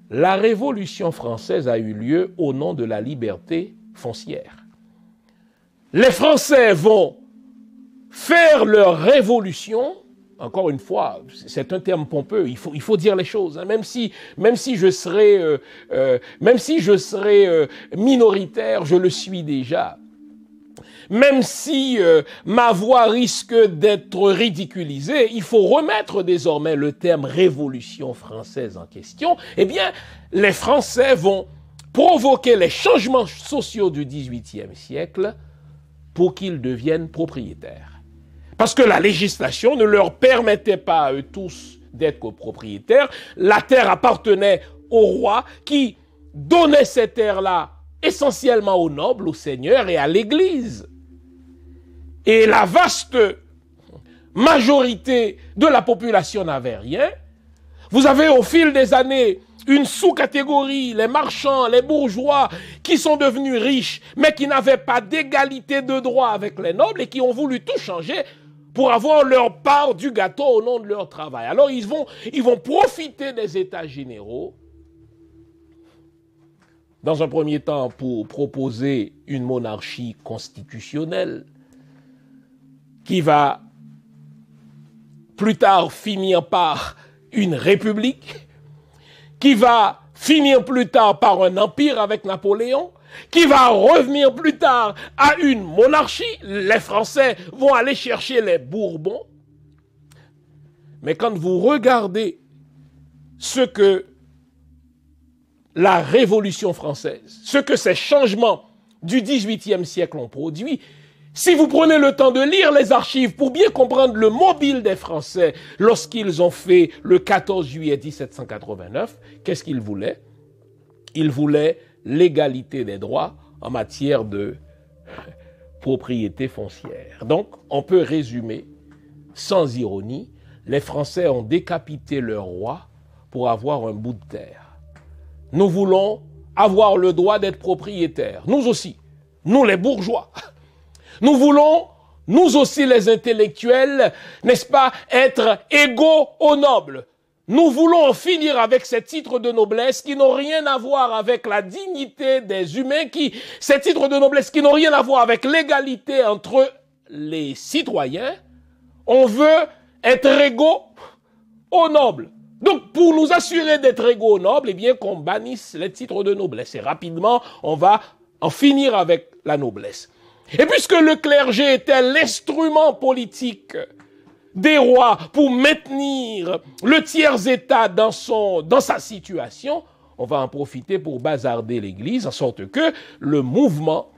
La Révolution française a eu lieu au nom de la liberté foncière. Les Français vont faire leur révolution. Encore une fois, c'est un terme pompeux, il faut dire les choses. Hein. Même si je serais minoritaire, je le suis déjà. Même si ma voix risque d'être ridiculisée, il faut remettre désormais le terme révolution française en question. Eh bien, les Français vont provoquer les changements sociaux du XVIIIe siècle pour qu'ils deviennent propriétaires. Parce que la législation ne leur permettait pas à eux tous d'être copropriétaires. La terre appartenait au roi qui donnait ces terres-là essentiellement aux nobles, aux seigneurs et à l'Église. Et la vaste majorité de la population n'avait rien. Vous avez au fil des années une sous-catégorie, les marchands, les bourgeois, qui sont devenus riches, mais qui n'avaient pas d'égalité de droit avec les nobles et qui ont voulu tout changer pour avoir leur part du gâteau au nom de leur travail. Alors ils vont profiter des États généraux, dans un premier temps pour proposer une monarchie constitutionnelle, qui va plus tard finir par une république, qui va finir plus tard par un empire avec Napoléon, qui va revenir plus tard à une monarchie. Les Français vont aller chercher les Bourbons. Mais quand vous regardez ce que la Révolution française, ce que ces changements du XVIIIe siècle ont produit, si vous prenez le temps de lire les archives pour bien comprendre le mobile des Français lorsqu'ils ont fait le 14 juillet 1789, qu'est-ce qu'ils voulaient? Ils voulaient l'égalité des droits en matière de propriété foncière. Donc, on peut résumer, sans ironie, les Français ont décapité leur roi pour avoir un bout de terre. Nous voulons avoir le droit d'être propriétaires, nous aussi, nous les bourgeois. Nous voulons, nous aussi les intellectuels, n'est-ce pas, être égaux aux nobles. Nous voulons en finir avec ces titres de noblesse qui n'ont rien à voir avec la dignité des humains, ces titres de noblesse qui n'ont rien à voir avec l'égalité entre les citoyens. On veut être égaux aux nobles. Donc, pour nous assurer d'être égaux aux nobles, eh bien, qu'on bannisse les titres de noblesse. Et rapidement, on va en finir avec la noblesse. Et puisque le clergé était l'instrument politique des rois pour maintenir le tiers-état dans sa situation, on va en profiter pour bazarder l'Église, en sorte que le mouvement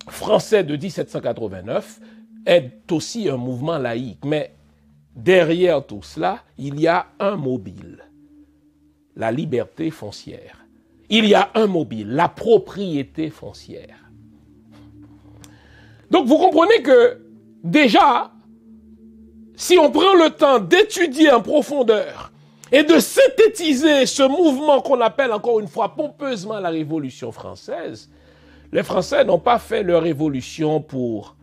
français de 1789 est aussi un mouvement laïque. Mais derrière tout cela, il y a un mobile, la liberté foncière. Il y a un mobile, la propriété foncière. Donc vous comprenez que déjà, si on prend le temps d'étudier en profondeur et de synthétiser ce mouvement qu'on appelle encore une fois pompeusement la Révolution française, les Français n'ont pas fait leur révolution pour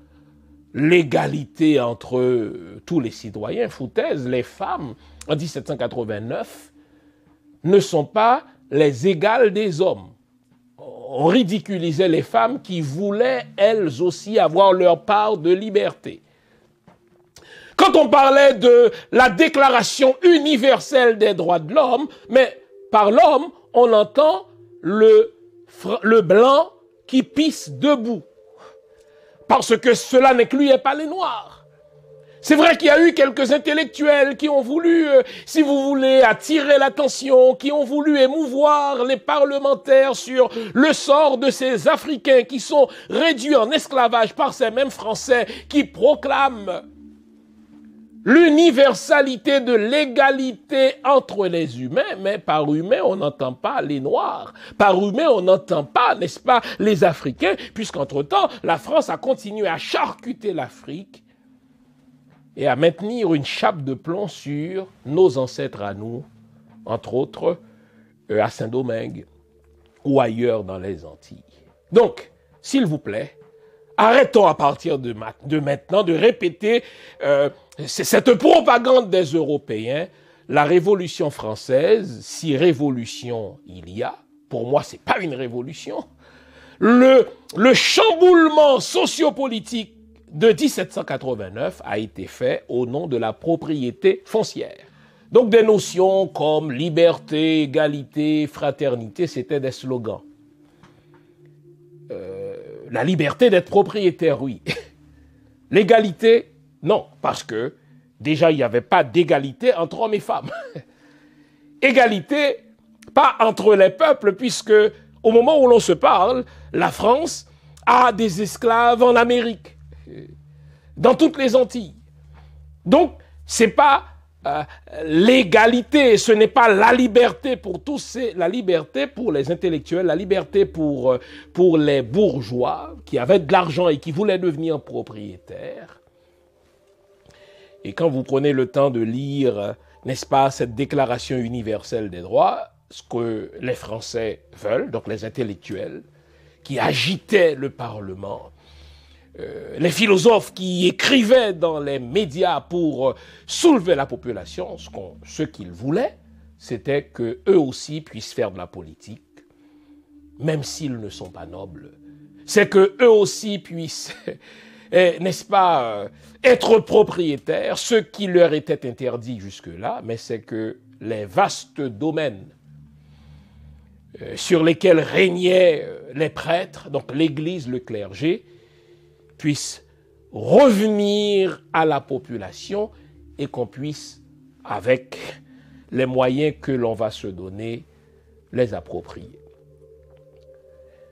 l'égalité entre tous les citoyens. Foutaise, les femmes, en 1789, ne sont pas les égales des hommes. On ridiculisait les femmes qui voulaient, elles aussi, avoir leur part de liberté. Quand on parlait de la Déclaration universelle des droits de l'homme, mais par l'homme, on entend le blanc qui pisse debout. Parce que cela n'incluait pas les Noirs. C'est vrai qu'il y a eu quelques intellectuels qui ont voulu, si vous voulez, attirer l'attention, qui ont voulu émouvoir les parlementaires sur le sort de ces Africains qui sont réduits en esclavage par ces mêmes Français qui proclament l'universalité de l'égalité entre les humains, mais par humains, on n'entend pas les Noirs. Par humains, on n'entend pas, n'est-ce pas, les Africains, puisqu'entre-temps, la France a continué à charcuter l'Afrique et à maintenir une chape de plomb sur nos ancêtres à nous, entre autres à Saint-Domingue ou ailleurs dans les Antilles. Donc, s'il vous plaît, arrêtons à partir de maintenant de répéter cette propagande des Européens. La Révolution française, si révolution il y a, pour moi c'est pas une révolution, le chamboulement sociopolitique de 1789 a été fait au nom de la propriété foncière. Donc des notions comme liberté, égalité, fraternité, c'était des slogans. La liberté d'être propriétaire, oui. L'égalité, non, parce que déjà, il n'y avait pas d'égalité entre hommes et femmes. Égalité, pas entre les peuples, puisque au moment où l'on se parle, la France a des esclaves en Amérique, dans toutes les Antilles. Donc, c'est pas l'égalité, ce n'est pas la liberté pour tous, c'est la liberté pour les intellectuels, la liberté pour les bourgeois qui avaient de l'argent et qui voulaient devenir propriétaires. Et quand vous prenez le temps de lire, n'est-ce pas, cette Déclaration universelle des droits, ce que les Français veulent, donc les intellectuels, qui agitaient le Parlement, les philosophes qui écrivaient dans les médias pour soulever la population, ce qu'ils voulaient, c'était qu'eux aussi puissent faire de la politique, même s'ils ne sont pas nobles. C'est qu'eux aussi puissent, n'est-ce pas, être propriétaires, ce qui leur était interdit jusque-là, mais c'est que les vastes domaines sur lesquels régnaient les prêtres, donc l'Église, le clergé, puisse revenir à la population et qu'on puisse, avec les moyens que l'on va se donner, les approprier.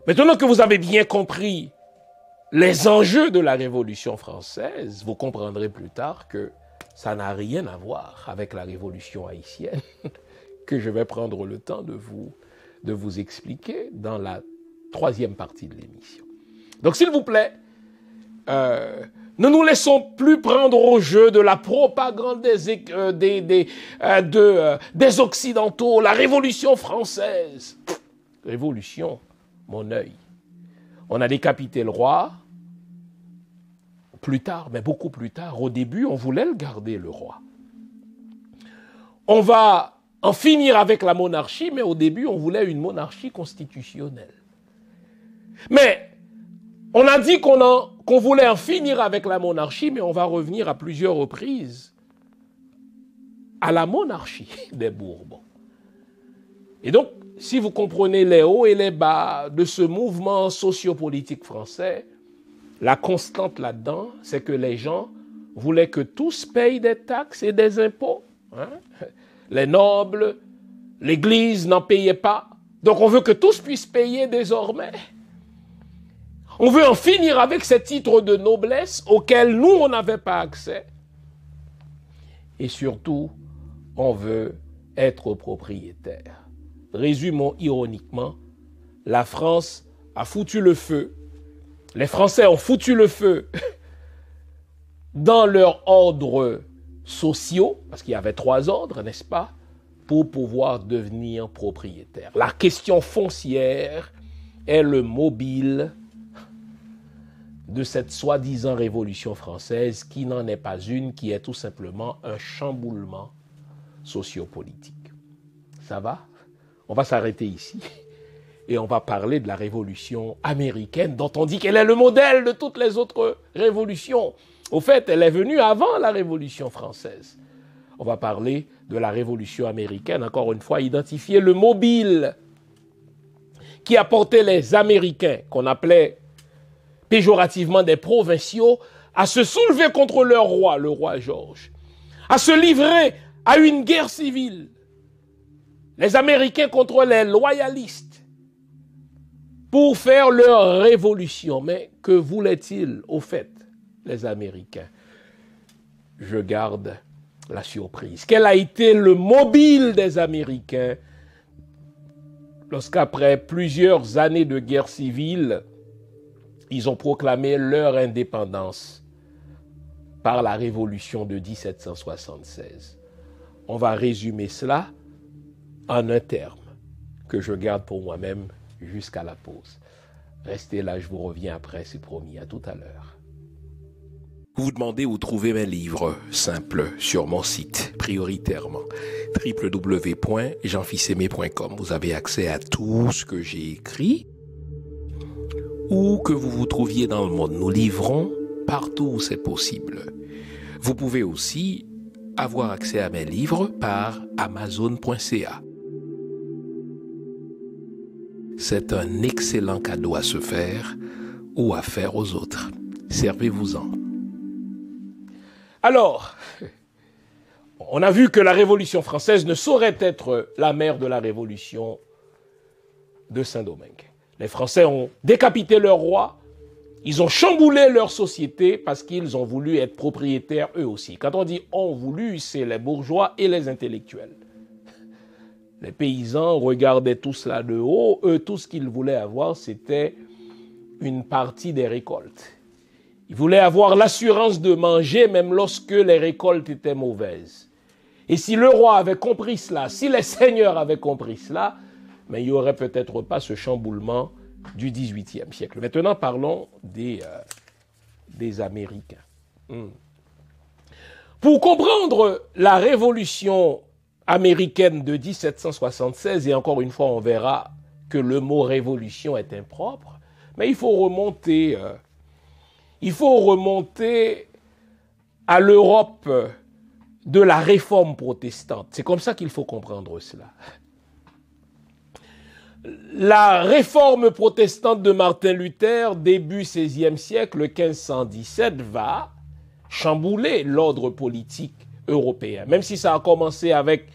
Maintenant que vous avez bien compris les enjeux de la Révolution française, vous comprendrez plus tard que ça n'a rien à voir avec la Révolution haïtienne que je vais prendre le temps de vous de vous expliquer dans la troisième partie de l'émission. Donc, s'il vous plaît, ne nous laissons plus prendre au jeu de la propagande des Occidentaux, la Révolution française. Révolution, mon œil. On a décapité le roi. Plus tard, mais beaucoup plus tard, au début, on voulait le garder, le roi. On va en finir avec la monarchie, mais au début, on voulait une monarchie constitutionnelle. Mais on a dit qu'on voulait en finir avec la monarchie, mais on va revenir à plusieurs reprises à la monarchie des Bourbons. Et donc, si vous comprenez les hauts et les bas de ce mouvement sociopolitique français, la constante là-dedans, c'est que les gens voulaient que tous payent des taxes et des impôts. Hein? Les nobles, l'Église n'en payait pas. Donc on veut que tous puissent payer désormais. On veut en finir avec ces titres de noblesse auxquels nous, on n'avait pas accès. Et surtout, on veut être propriétaire. Résumons ironiquement, la France a foutu le feu. Les Français ont foutu le feu dans leurs ordres sociaux, parce qu'il y avait 3 ordres, n'est-ce pas, pour pouvoir devenir propriétaire. La question foncière est le mobile de cette soi-disant révolution française qui n'en est pas une, qui est tout simplement un chamboulement sociopolitique. Ça va? On va s'arrêter ici et on va parler de la révolution américaine dont on dit qu'elle est le modèle de toutes les autres révolutions. Au fait, elle est venue avant la révolution française. On va parler de la révolution américaine, encore une fois, identifier le mobile qui a porté les Américains, qu'on appelait péjorativement des provinciaux, à se soulever contre leur roi, le roi George, à se livrer à une guerre civile. Les Américains contre les loyalistes pour faire leur révolution. Mais que voulaient-ils au fait, les Américains? Je garde la surprise. Quel a été le mobile des Américains lorsqu'après plusieurs années de guerre civile, ils ont proclamé leur indépendance par la révolution de 1776? On va résumer cela en un terme que je garde pour moi-même jusqu'à la pause. Restez là, je vous reviens après, c'est promis. À tout à l'heure. Vous vous demandez où trouver mes livres? Simple, sur mon site, prioritairement, www.jeanfils-aimé.com. Vous avez accès à tout ce que j'ai écrit. Où que vous vous trouviez dans le monde, nous livrons partout où c'est possible. Vous pouvez aussi avoir accès à mes livres par Amazon.ca. C'est un excellent cadeau à se faire ou à faire aux autres. Servez-vous-en. Alors, on a vu que la Révolution française ne saurait être la mère de la Révolution de Saint-Domingue. Les Français ont décapité leur roi, ils ont chamboulé leur société parce qu'ils ont voulu être propriétaires eux aussi. Quand on dit « ont voulu », c'est les bourgeois et les intellectuels. Les paysans regardaient tout cela de haut. Eux, tout ce qu'ils voulaient avoir, c'était une partie des récoltes. Ils voulaient avoir l'assurance de manger même lorsque les récoltes étaient mauvaises. Et si le roi avait compris cela, si les seigneurs avaient compris cela, mais il n'y aurait peut-être pas ce chamboulement du XVIIIe siècle. Maintenant, parlons des Américains. Pour comprendre la révolution américaine de 1776, et encore une fois, on verra que le mot révolution est impropre, mais il faut remonter à l'Europe de la réforme protestante. C'est comme ça qu'il faut comprendre cela. La réforme protestante de Martin Luther, début XVIe siècle, 1517, va chambouler l'ordre politique européen. Même si ça a commencé avec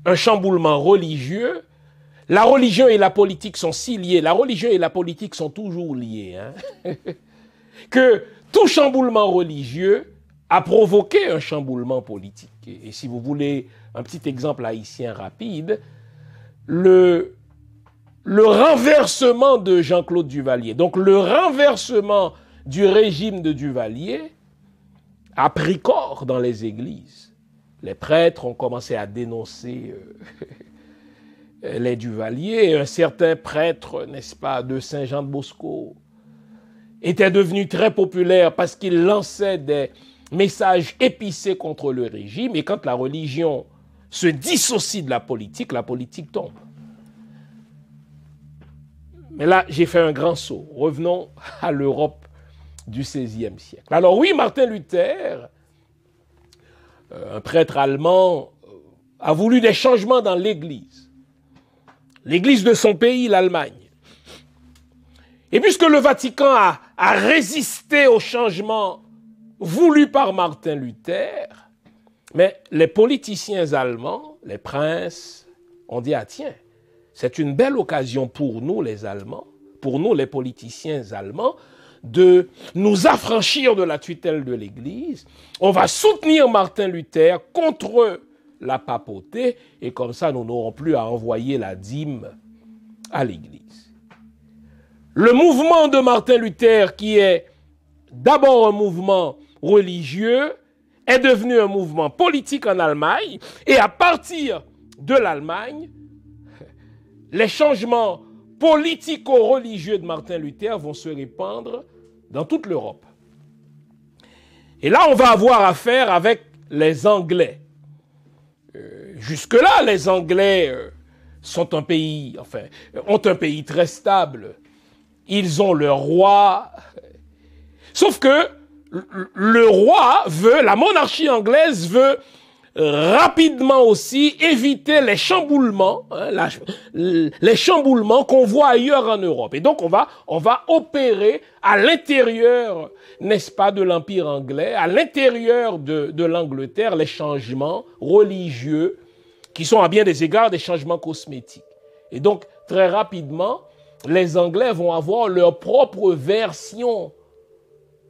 un chamboulement religieux, la religion et la politique sont si liées, la religion et la politique sont toujours liées, que tout chamboulement religieux a provoqué un chamboulement politique. Et si vous voulez un petit exemple haïtien rapide, le le renversement de Jean-Claude Duvalier, donc le renversement du régime de Duvalier, a pris corps dans les églises. Les prêtres ont commencé à dénoncer les Duvaliers. Un certain prêtre, n'est-ce pas, de Saint-Jean-de-Bosco, était devenu très populaire parce qu'il lançait des messages épicés contre le régime. Et quand la religion se dissocie de la politique tombe. Mais là, j'ai fait un grand saut. Revenons à l'Europe du XVIe siècle. Alors oui, Martin Luther, un prêtre allemand, a voulu des changements dans l'Église. L'Église de son pays, l'Allemagne. Et puisque le Vatican a résisté aux changements voulus par Martin Luther, mais les politiciens allemands, les princes, ont dit, ah tiens, c'est une belle occasion pour nous les Allemands, pour nous les politiciens allemands, de nous affranchir de la tutelle de l'Église. On va soutenir Martin Luther contre la papauté et comme ça, nous n'aurons plus à envoyer la dîme à l'Église. Le mouvement de Martin Luther, qui est d'abord un mouvement religieux, est devenu un mouvement politique en Allemagne et à partir de l'Allemagne, les changements politico-religieux de Martin Luther vont se répandre dans toute l'Europe. Et là, on va avoir affaire avec les Anglais. Jusque-là, les Anglais sont un pays, ont un pays très stable. Ils ont leur roi. Sauf que le roi veut, la monarchie anglaise veut rapidement aussi éviter les chamboulements, les chamboulements qu'on voit ailleurs en Europe. Et donc on va opérer à l'intérieur, n'est-ce pas, de l'Empire anglais, à l'intérieur de l'Angleterre, les changements religieux qui sont à bien des égards des changements cosmétiques. Et donc très rapidement, les Anglais vont avoir leur propre version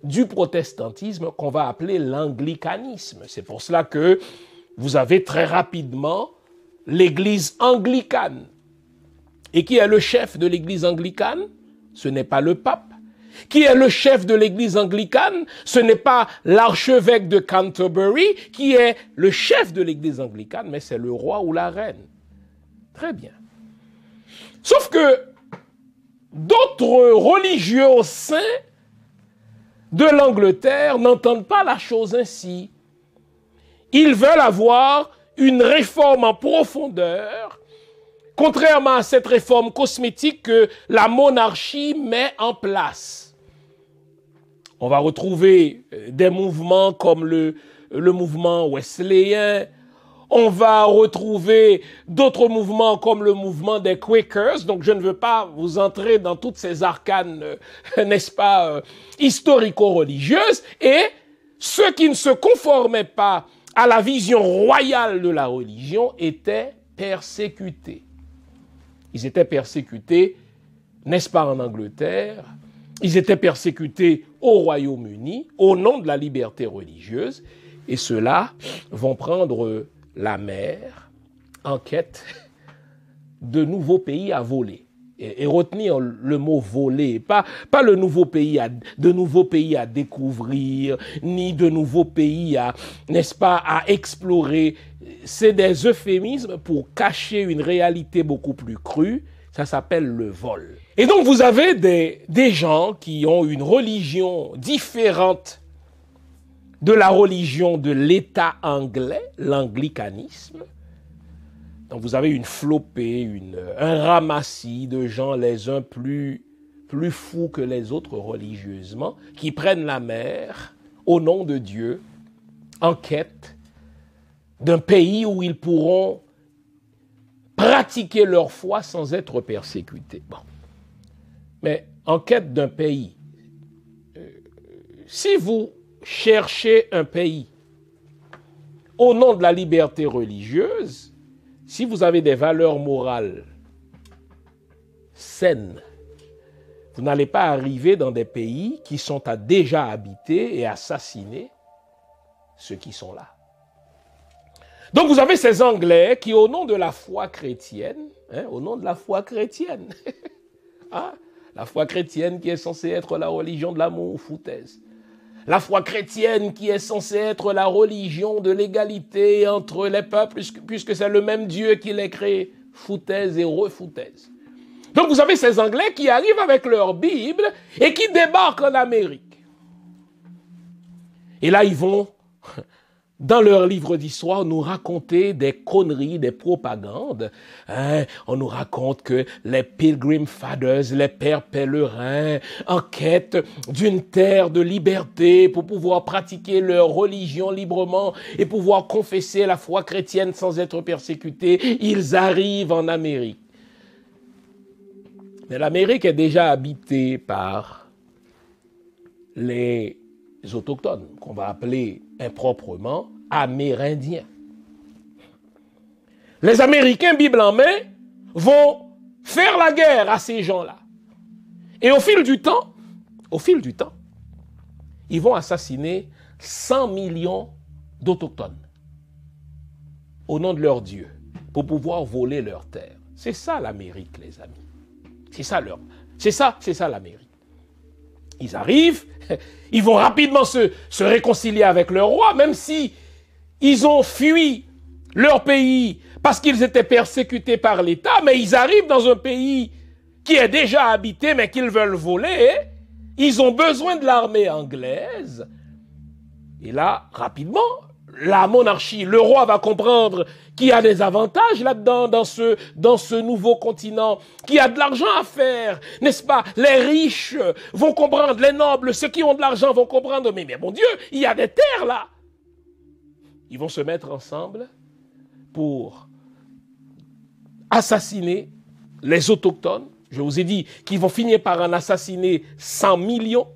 du protestantisme qu'on va appeler l'anglicanisme. C'est pour cela que vous avez très rapidement l'église anglicane. Et qui est le chef de l'église anglicane? Ce n'est pas le pape. Qui est le chef de l'église anglicane? Ce n'est pas l'archevêque de Canterbury qui est le chef de l'église anglicane, mais c'est le roi ou la reine. Très bien. Sauf que d'autres religieux au sein de l'Angleterre n'entendent pas la chose ainsi. Ils veulent avoir une réforme en profondeur, contrairement à cette réforme cosmétique que la monarchie met en place. On va retrouver des mouvements comme le mouvement wesleyen. On va retrouver d'autres mouvements comme le mouvement des Quakers. Donc je ne veux pas vous entrer dans toutes ces arcanes, n'est-ce pas, historico-religieuses. Et ceux qui ne se conformaient pas à la vision royale de la religion étaient persécutés. Ils étaient persécutés, n'est-ce pas, en Angleterre. Ils étaient persécutés au Royaume-Uni au nom de la liberté religieuse. Et ceux-là vont prendre la mer en quête de nouveaux pays à voler. Et retenir le mot voler, pas le nouveau pays de nouveaux pays à découvrir, ni de nouveaux pays à, n'est-ce pas, à explorer. C'est des euphémismes pour cacher une réalité beaucoup plus crue. Ça s'appelle le vol. Et donc vous avez des gens qui ont une religion différente de la religion de l'État anglais, l'anglicanisme. Donc vous avez une flopée, un ramassis de gens les uns plus fous que les autres religieusement, qui prennent la mer au nom de Dieu en quête d'un pays où ils pourront pratiquer leur foi sans être persécutés. Bon. Mais en quête d'un pays, si vous cherchez un pays au nom de la liberté religieuse, si vous avez des valeurs morales saines, vous n'allez pas arriver dans des pays qui sont à déjà habiter et assassiner ceux qui sont là. Donc vous avez ces Anglais qui, au nom de la foi chrétienne, au nom de la foi chrétienne, la foi chrétienne qui est censée être la religion de l'amour, foutaise. La foi chrétienne qui est censée être la religion de l'égalité entre les peuples, puisque c'est le même Dieu qui les crée, foutaise et refoutaise. Donc vous avez ces Anglais qui arrivent avec leur Bible et qui débarquent en Amérique. Et là, ils vont, dans leur livre d'histoire, nous raconter des conneries, des propagandes. On nous raconte que les Pilgrim Fathers, les pères pèlerins, en quête d'une terre de liberté pour pouvoir pratiquer leur religion librement et pouvoir confesser la foi chrétienne sans être persécutés, ils arrivent en Amérique. Mais l'Amérique est déjà habitée par les autochtones, qu'on va appeler improprement Amérindiens. Les Américains, Bible en main, vont faire la guerre à ces gens-là. Et au fil du temps, ils vont assassiner 100 millions d'autochtones au nom de leur Dieu pour pouvoir voler leurs terres. C'est ça l'Amérique, les amis. C'est ça l'Amérique. Ils arrivent, ils vont rapidement se réconcilier avec leur roi, même si ils ont fui leur pays parce qu'ils étaient persécutés par l'État, mais ils arrivent dans un pays qui est déjà habité, mais qu'ils veulent voler. Ils ont besoin de l'armée anglaise. Et là, rapidement, la monarchie, le roi va comprendre qu'il y a des avantages là-dedans, dans ce nouveau continent, qu'il y a de l'argent à faire, n'est-ce pas? Les riches vont comprendre, les nobles, ceux qui ont de l'argent vont comprendre, mais mon Dieu, il y a des terres là. Ils vont se mettre ensemble pour assassiner les autochtones. Je vous ai dit qu'ils vont finir par en assassiner 100 millions,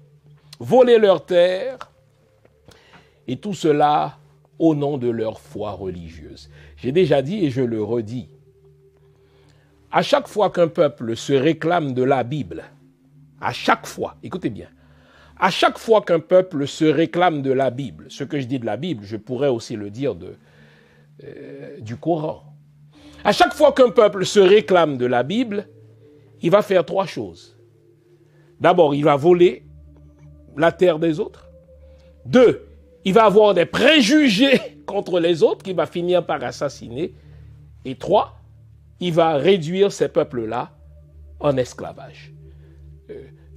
voler leurs terres, et tout cela au nom de leur foi religieuse. J'ai déjà dit et je le redis. À chaque fois qu'un peuple se réclame de la Bible, à chaque fois, écoutez bien, à chaque fois qu'un peuple se réclame de la Bible, ce que je dis de la Bible, je pourrais aussi le dire du Coran. À chaque fois qu'un peuple se réclame de la Bible, il va faire trois choses. D'abord, il va voler la terre des autres. 2, il va avoir des préjugés contre les autres qu'il va finir par assassiner. Et 3, il va réduire ces peuples-là en esclavage.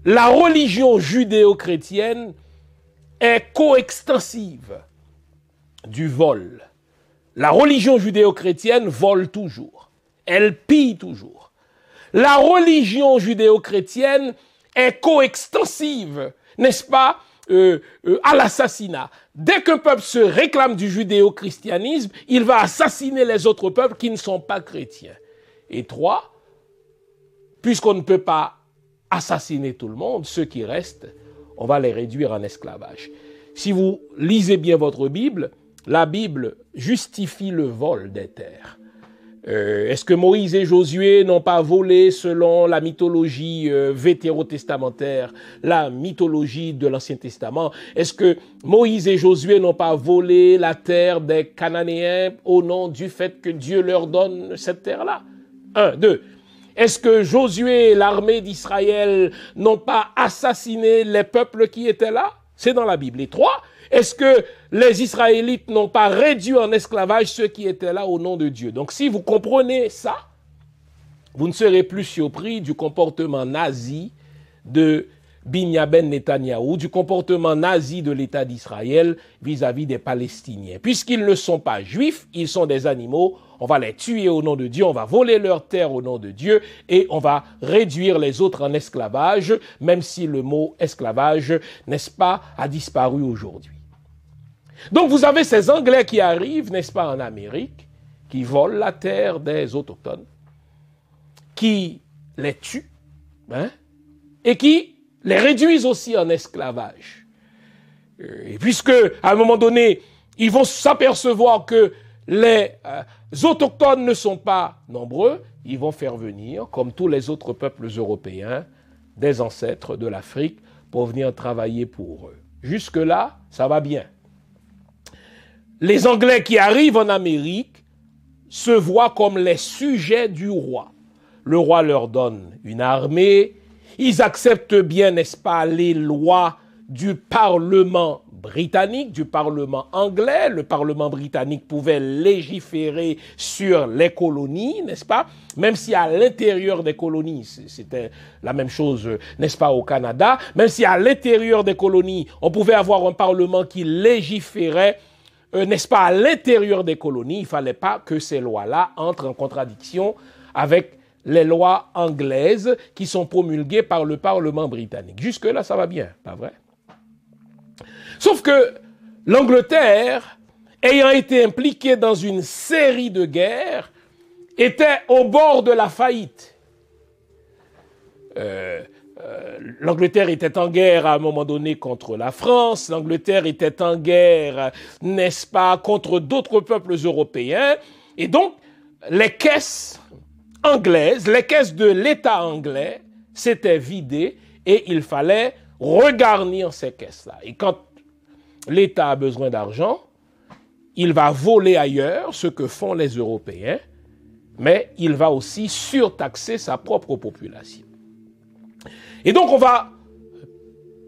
La religion judéo-chrétienne est coextensive du vol. La religion judéo-chrétienne vole toujours. Elle pille toujours. La religion judéo-chrétienne est coextensive, n'est-ce pas, à l'assassinat. Dès qu'un peuple se réclame du judéo-christianisme, il va assassiner les autres peuples qui ne sont pas chrétiens. Et 3, puisqu'on ne peut pas assassiner tout le monde, ceux qui restent, on va les réduire en esclavage. Si vous lisez bien votre Bible, la Bible justifie le vol des terres. Est-ce que Moïse et Josué n'ont pas volé selon la mythologie vétérotestamentaire, la mythologie de l'Ancien Testament? Est-ce que Moïse et Josué n'ont pas volé la terre des Cananéens au nom du fait que Dieu leur donne cette terre-là? 1, 2. Est-ce que Josué et l'armée d'Israël n'ont pas assassiné les peuples qui étaient là? C'est dans la Bible. Et 3, est-ce que les Israélites n'ont pas réduit en esclavage ceux qui étaient là au nom de Dieu? Donc si vous comprenez ça, vous ne serez plus surpris du comportement nazi de Binyamin Netanyahou, du comportement nazi de l'État d'Israël vis-à-vis des Palestiniens. Puisqu'ils ne sont pas juifs, ils sont des animaux, on va les tuer au nom de Dieu, on va voler leurs terres au nom de Dieu et on va réduire les autres en esclavage, même si le mot esclavage, n'est-ce pas, a disparu aujourd'hui. Donc vous avez ces Anglais qui arrivent, n'est-ce pas, en Amérique, qui volent la terre des autochtones, qui les tuent, et qui les réduisent aussi en esclavage. Et puisque, à un moment donné, ils vont s'apercevoir que les autochtones ne sont pas nombreux, ils vont faire venir, comme tous les autres peuples européens, des ancêtres de l'Afrique pour venir travailler pour eux. Jusque-là, ça va bien. les Anglais qui arrivent en Amérique se voient comme les sujets du roi. Le roi leur donne une armée, ils acceptent bien, n'est-ce pas, les lois du Parlement britannique, du Parlement anglais. Le Parlement britannique pouvait légiférer sur les colonies, n'est-ce pas? Même si à l'intérieur des colonies, c'était la même chose, n'est-ce pas, au Canada, même si à l'intérieur des colonies, on pouvait avoir un Parlement qui légiférait, n'est-ce pas, à l'intérieur des colonies, il ne fallait pas que ces lois-là entrent en contradiction avec les lois anglaises qui sont promulguées par le Parlement britannique. Jusque-là, ça va bien, pas vrai? Sauf que l'Angleterre, ayant été impliquée dans une série de guerres, était au bord de la faillite. L'Angleterre était en guerre à un moment donné contre la France, l'Angleterre était en guerre, n'est-ce pas, contre d'autres peuples européens, et donc les caisses anglaises, les caisses de l'État anglais s'étaient vidées et il fallait regarnir ces caisses-là. Et quand l'État a besoin d'argent, il va voler ailleurs, ce que font les Européens, mais il va aussi surtaxer sa propre population. Et donc on va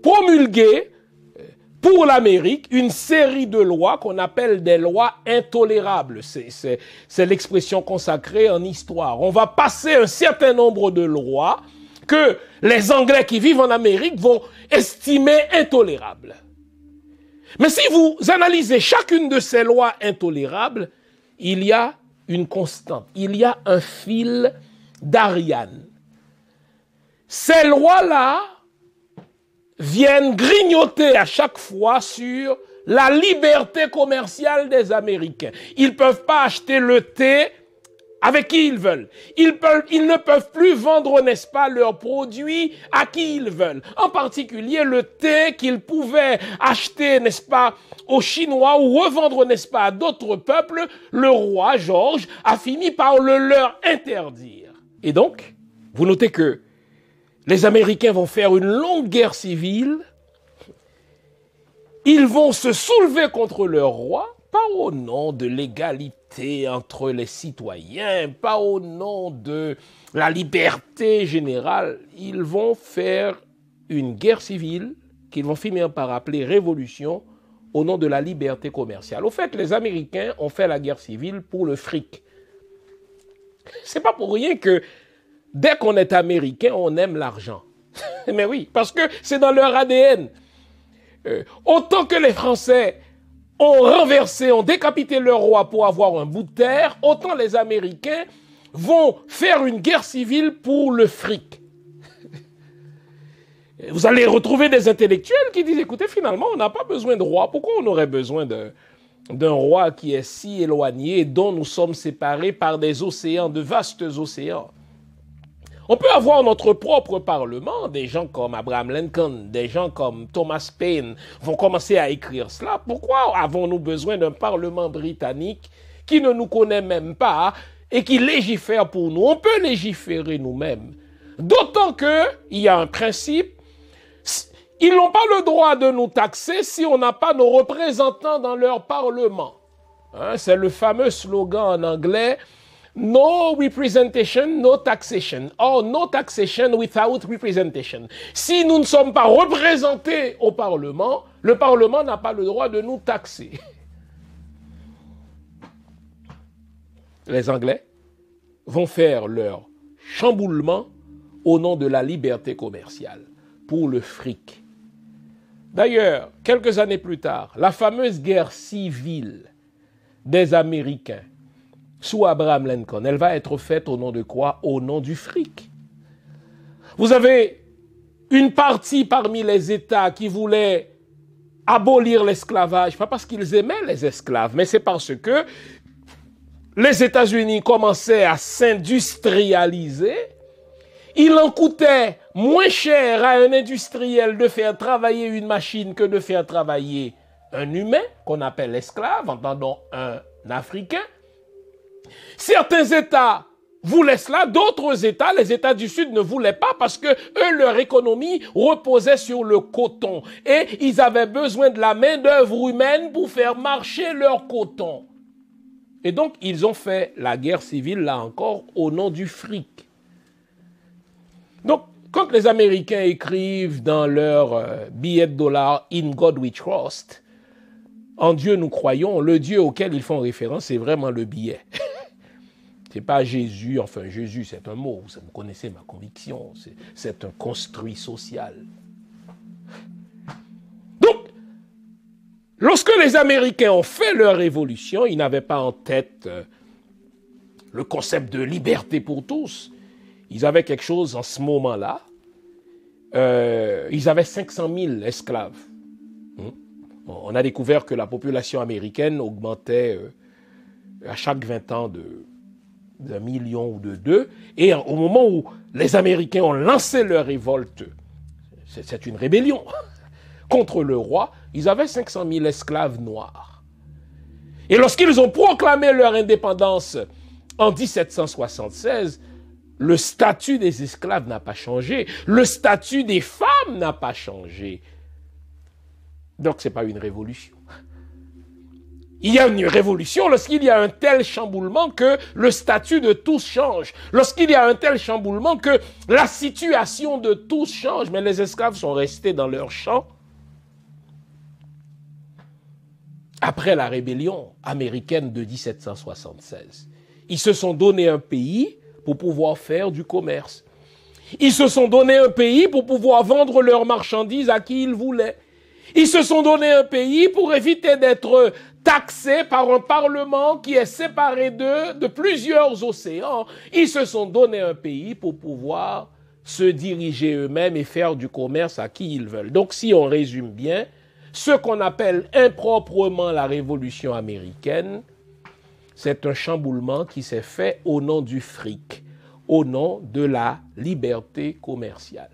promulguer pour l'Amérique une série de lois qu'on appelle des lois intolérables. C'est l'expression consacrée en histoire. On va passer un certain nombre de lois que les Anglais qui vivent en Amérique vont estimer intolérables. Mais si vous analysez chacune de ces lois intolérables, il y a une constante, il y a un fil d'Ariane. Ces lois-là viennent grignoter à chaque fois sur la liberté commerciale des Américains. Ils ne peuvent pas acheter le thé avec qui ils veulent. Ils ne peuvent plus vendre, n'est-ce pas, leurs produits à qui ils veulent. En particulier, le thé qu'ils pouvaient acheter, n'est-ce pas, aux Chinois ou revendre, n'est-ce pas, à d'autres peuples, le roi George a fini par le leur interdire. Et donc, vous notez que les Américains vont faire une longue guerre civile. Ils vont se soulever contre leur roi, pas au nom de l'égalité entre les citoyens, pas au nom de la liberté générale. Ils vont faire une guerre civile qu'ils vont finir par appeler révolution au nom de la liberté commerciale. Au fait, les Américains ont fait la guerre civile pour le fric. C'est pas pour rien que dès qu'on est américain, on aime l'argent. Mais oui, parce que c'est dans leur ADN. Autant que les Français ont renversé, ont décapité leur roi pour avoir un bout de terre, autant les Américains vont faire une guerre civile pour le fric. Vous allez retrouver des intellectuels qui disent, écoutez, finalement, on n'a pas besoin de roi. Pourquoi on aurait besoin d'un roi qui est si éloigné, dont nous sommes séparés par des océans, de vastes océans? On peut avoir notre propre parlement, des gens comme Abraham Lincoln, des gens comme Thomas Paine vont commencer à écrire cela. Pourquoi avons-nous besoin d'un parlement britannique qui ne nous connaît même pas et qui légifère pour nous? On peut légiférer nous-mêmes. D'autant qu'il y a un principe, ils n'ont pas le droit de nous taxer si on n'a pas nos représentants dans leur parlement. C'est le fameux slogan en anglais, no representation, no taxation. Or, no taxation without representation. Si nous ne sommes pas représentés au Parlement, le Parlement n'a pas le droit de nous taxer. Les Anglais vont faire leur chamboulement au nom de la liberté commerciale, pour le fric. D'ailleurs, quelques années plus tard, la fameuse guerre civile des Américains sous Abraham Lincoln, elle va être faite au nom de quoi? Au nom du fric. Vous avez une partie parmi les États qui voulaient abolir l'esclavage, pas parce qu'ils aimaient les esclaves, mais c'est parce que les États-Unis commençaient à s'industrialiser. Il en coûtait moins cher à un industriel de faire travailler une machine que de faire travailler un humain, qu'on appelle l'esclave, entendons un Africain. Certains États voulaient cela, d'autres États, les États du Sud ne voulaient pas parce que eux, leur économie reposait sur le coton et ils avaient besoin de la main-d'œuvre humaine pour faire marcher leur coton. Et donc, ils ont fait la guerre civile, là encore, au nom du fric. Donc, quand les Américains écrivent dans leur billet de dollar « In God we trust », en Dieu nous croyons, le Dieu auquel ils font référence, c'est vraiment le billet. C'est pas Jésus, enfin Jésus c'est un mot, vous connaissez ma conviction, c'est un construit social. Donc, lorsque les Américains ont fait leur révolution, ils n'avaient pas en tête le concept de liberté pour tous. Ils avaient quelque chose en ce moment-là. Ils avaient 500 000 esclaves. On a découvert que la population américaine augmentait à chaque 20 ans d'un million ou de deux. Et au moment où les Américains ont lancé leur révolte, c'est une rébellion contre le roi, ils avaient 500 000 esclaves noirs. Et lorsqu'ils ont proclamé leur indépendance en 1776, le statut des esclaves n'a pas changé, le statut des femmes n'a pas changé. Donc, ce n'est pas une révolution. Il y a une révolution lorsqu'il y a un tel chamboulement que le statut de tous change. Lorsqu'il y a un tel chamboulement que la situation de tous change. Mais les esclaves sont restés dans leur champ. Après la rébellion américaine de 1776, ils se sont donné un pays pour pouvoir faire du commerce. Ils se sont donné un pays pour pouvoir vendre leurs marchandises à qui ils voulaient. Ils se sont donné un pays pour éviter d'être taxés par un parlement qui est séparé d'eux de plusieurs océans. Ils se sont donné un pays pour pouvoir se diriger eux-mêmes et faire du commerce à qui ils veulent. Donc, si on résume bien, ce qu'on appelle improprement la révolution américaine, c'est un chamboulement qui s'est fait au nom du fric, au nom de la liberté commerciale.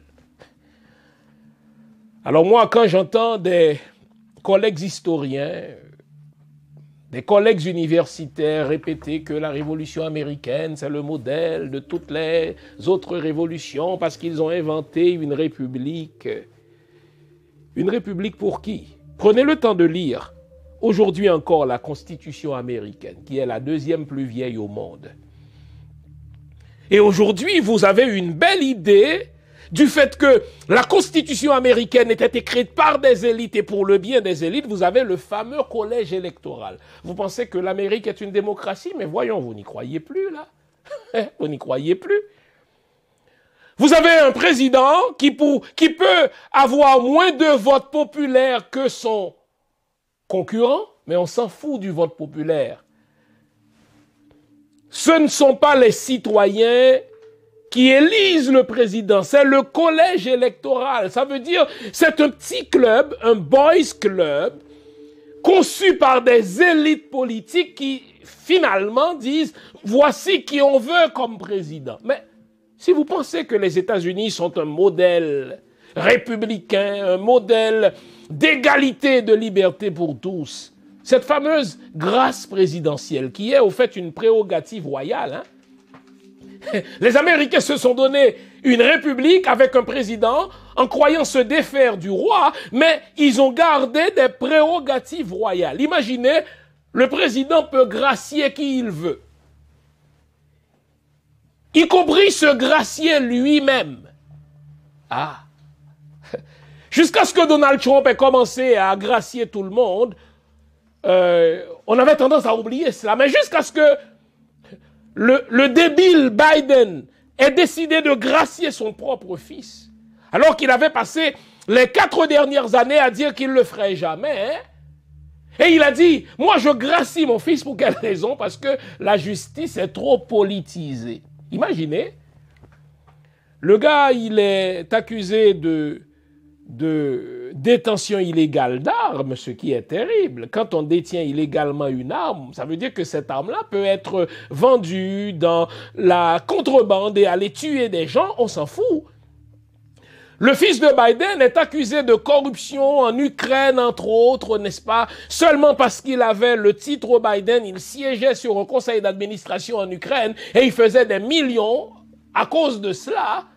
Alors moi, quand j'entends des collègues historiens, des collègues universitaires répéter que la révolution américaine, c'est le modèle de toutes les autres révolutions parce qu'ils ont inventé une république. Une république pour qui? Prenez le temps de lire aujourd'hui encore la Constitution américaine, qui est la deuxième plus vieille au monde. Et aujourd'hui, vous avez une belle idée du fait que la Constitution américaine était écrite par des élites et pour le bien des élites, vous avez le fameux collège électoral. Vous pensez que l'Amérique est une démocratie, mais voyons, vous n'y croyez plus, là. Vous n'y croyez plus. Vous avez un président qui peut avoir moins de votes populaires que son concurrent, mais on s'en fout du vote populaire. Ce ne sont pas les citoyens qui élisent le président, c'est le collège électoral. Ça veut dire, c'est un petit club, un boys club, conçu par des élites politiques qui, finalement, disent, voici qui on veut comme président. Mais si vous pensez que les États-Unis sont un modèle républicain, un modèle d'égalité et de liberté pour tous, cette fameuse grâce présidentielle, qui est au fait une prérogative royale, hein? Les Américains se sont donné une république avec un président en croyant se défaire du roi, mais ils ont gardé des prérogatives royales. Imaginez, le président peut gracier qui il veut, y compris se gracier lui-même. Ah! Jusqu'à ce que Donald Trump ait commencé à gracier tout le monde, on avait tendance à oublier cela. Mais jusqu'à ce que le débile Biden ait décidé de gracier son propre fils, alors qu'il avait passé les 4 dernières années à dire qu'il ne le ferait jamais, hein? Et il a dit, moi je gracie mon fils pour quelle raison? Parce que la justice est trop politisée. Imaginez, le gars, il est accusé de détention illégale d'armes, ce qui est terrible. Quand on détient illégalement une arme, ça veut dire que cette arme-là peut être vendue dans la contrebande et aller tuer des gens, on s'en fout. Le fils de Biden est accusé de corruption en Ukraine, entre autres, n'est-ce pas? Seulement parce qu'il avait le titre Biden, il siégeait sur un conseil d'administration en Ukraine et il faisait des millions à cause de cela.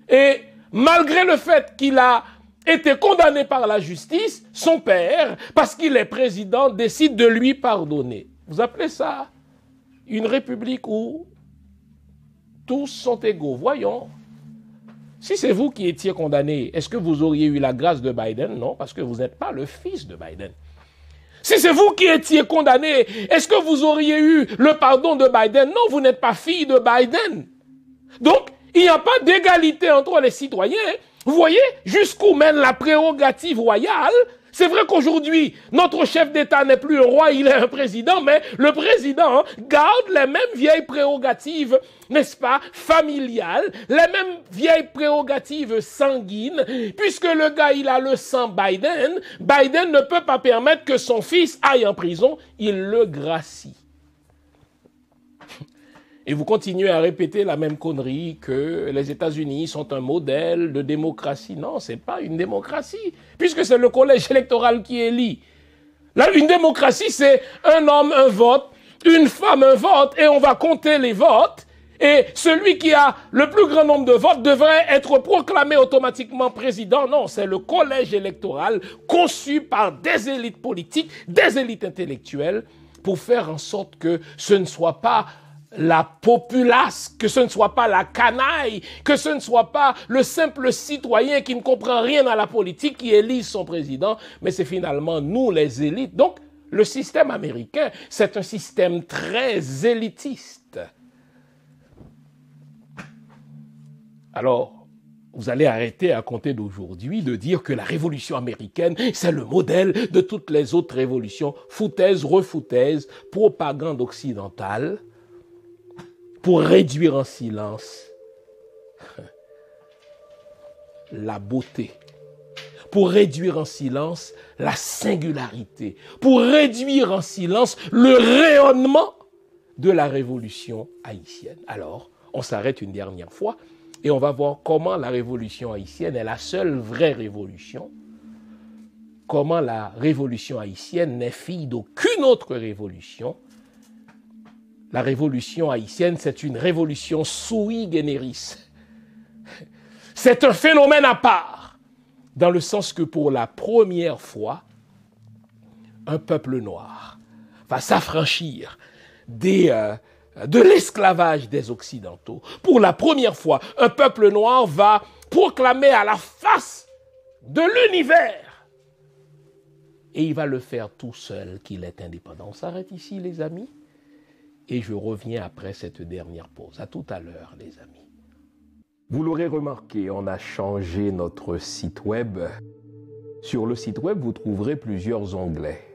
Et malgré le fait qu'il a été condamné par la justice, son père, parce qu'il est président, décide de lui pardonner. Vous appelez ça une république où tous sont égaux? Voyons. Si c'est vous qui étiez condamné, est-ce que vous auriez eu la grâce de Biden? Non, parce que vous n'êtes pas le fils de Biden. Si c'est vous qui étiez condamné, est-ce que vous auriez eu le pardon de Biden? Non, vous n'êtes pas fille de Biden. Donc, il n'y a pas d'égalité entre les citoyens. Vous voyez jusqu'où mène la prérogative royale. C'est vrai qu'aujourd'hui, notre chef d'État n'est plus un roi, il est un président, mais le président garde les mêmes vieilles prérogatives, n'est-ce pas, familiales, les mêmes vieilles prérogatives sanguines, puisque le gars, il a le sang Biden, Biden ne peut pas permettre que son fils aille en prison, il le gracie. Et vous continuez à répéter la même connerie que les États-Unis sont un modèle de démocratie. Non, c'est pas une démocratie, puisque c'est le collège électoral qui élit. Là, une démocratie, c'est un homme, un vote, une femme, un vote, et on va compter les votes. Et celui qui a le plus grand nombre de votes devrait être proclamé automatiquement président. Non, c'est le collège électoral conçu par des élites politiques, des élites intellectuelles, pour faire en sorte que ce ne soit pas la populace, que ce ne soit pas la canaille, que ce ne soit pas le simple citoyen qui ne comprend rien à la politique qui élise son président, mais c'est finalement nous les élites. Donc, le système américain, c'est un système très élitiste. Alors, vous allez arrêter à compter d'aujourd'hui de dire que la révolution américaine, c'est le modèle de toutes les autres révolutions. Foutaise, refoutaise, propagande occidentale, pour réduire en silence la beauté, pour réduire en silence la singularité, pour réduire en silence le rayonnement de la révolution haïtienne. Alors, on s'arrête une dernière fois et on va voir comment la révolution haïtienne est la seule vraie révolution, comment la révolution haïtienne n'est fille d'aucune autre révolution. La révolution haïtienne, c'est une révolution sui generis. C'est un phénomène à part, dans le sens que pour la première fois, un peuple noir va s'affranchir de l'esclavage des Occidentaux. Pour la première fois, un peuple noir va proclamer à la face de l'univers. Et il va le faire tout seul qu'il est indépendant. On s'arrête ici, les amis. Et je reviens après cette dernière pause. À tout à l'heure, les amis. Vous l'aurez remarqué, on a changé notre site web. Sur le site web, vous trouverez plusieurs onglets.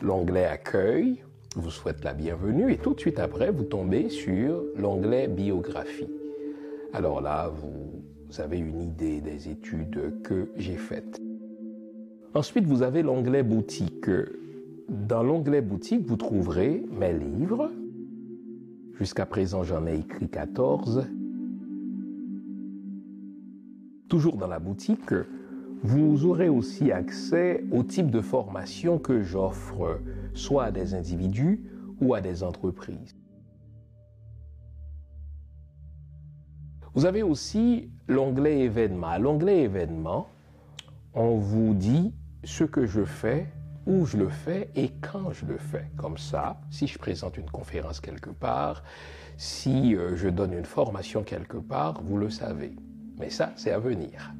L'onglet Accueil vous souhaite la bienvenue et tout de suite après, vous tombez sur l'onglet Biographie. Alors là, vous avez une idée des études que j'ai faites. Ensuite, vous avez l'onglet Boutique. Dans l'onglet Boutique, vous trouverez mes livres. Jusqu'à présent, j'en ai écrit 14. Toujours dans la boutique, vous aurez aussi accès au type de formation que j'offre, soit à des individus ou à des entreprises. Vous avez aussi l'onglet Événements. À l'onglet Événements, on vous dit ce que je fais, où je le fais et quand je le fais. Comme ça, si je présente une conférence quelque part, si je donne une formation quelque part, vous le savez. Mais ça, c'est à venir.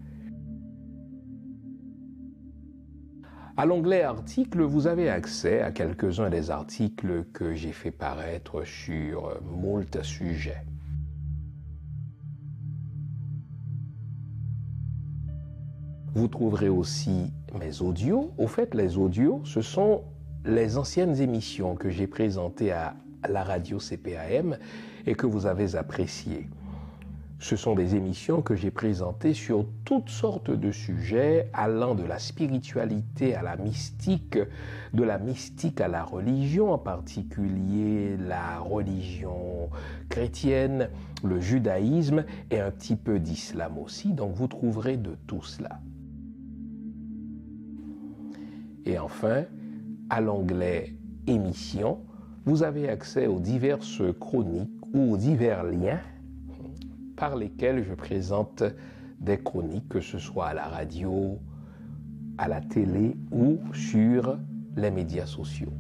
À l'onglet Articles, vous avez accès à quelques-uns des articles que j'ai fait paraître sur moult sujets. Vous trouverez aussi mes audios. Au fait, les audios, ce sont les anciennes émissions que j'ai présentées à la radio CPAM et que vous avez appréciées. Ce sont des émissions que j'ai présentées sur toutes sortes de sujets, allant de la spiritualité à la mystique, de la mystique à la religion, en particulier la religion chrétienne, le judaïsme et un petit peu d'islam aussi. Donc vous trouverez de tout cela. Et enfin, à l'onglet « Émissions », vous avez accès aux diverses chroniques ou aux divers liens par lesquels je présente des chroniques, que ce soit à la radio, à la télé ou sur les médias sociaux.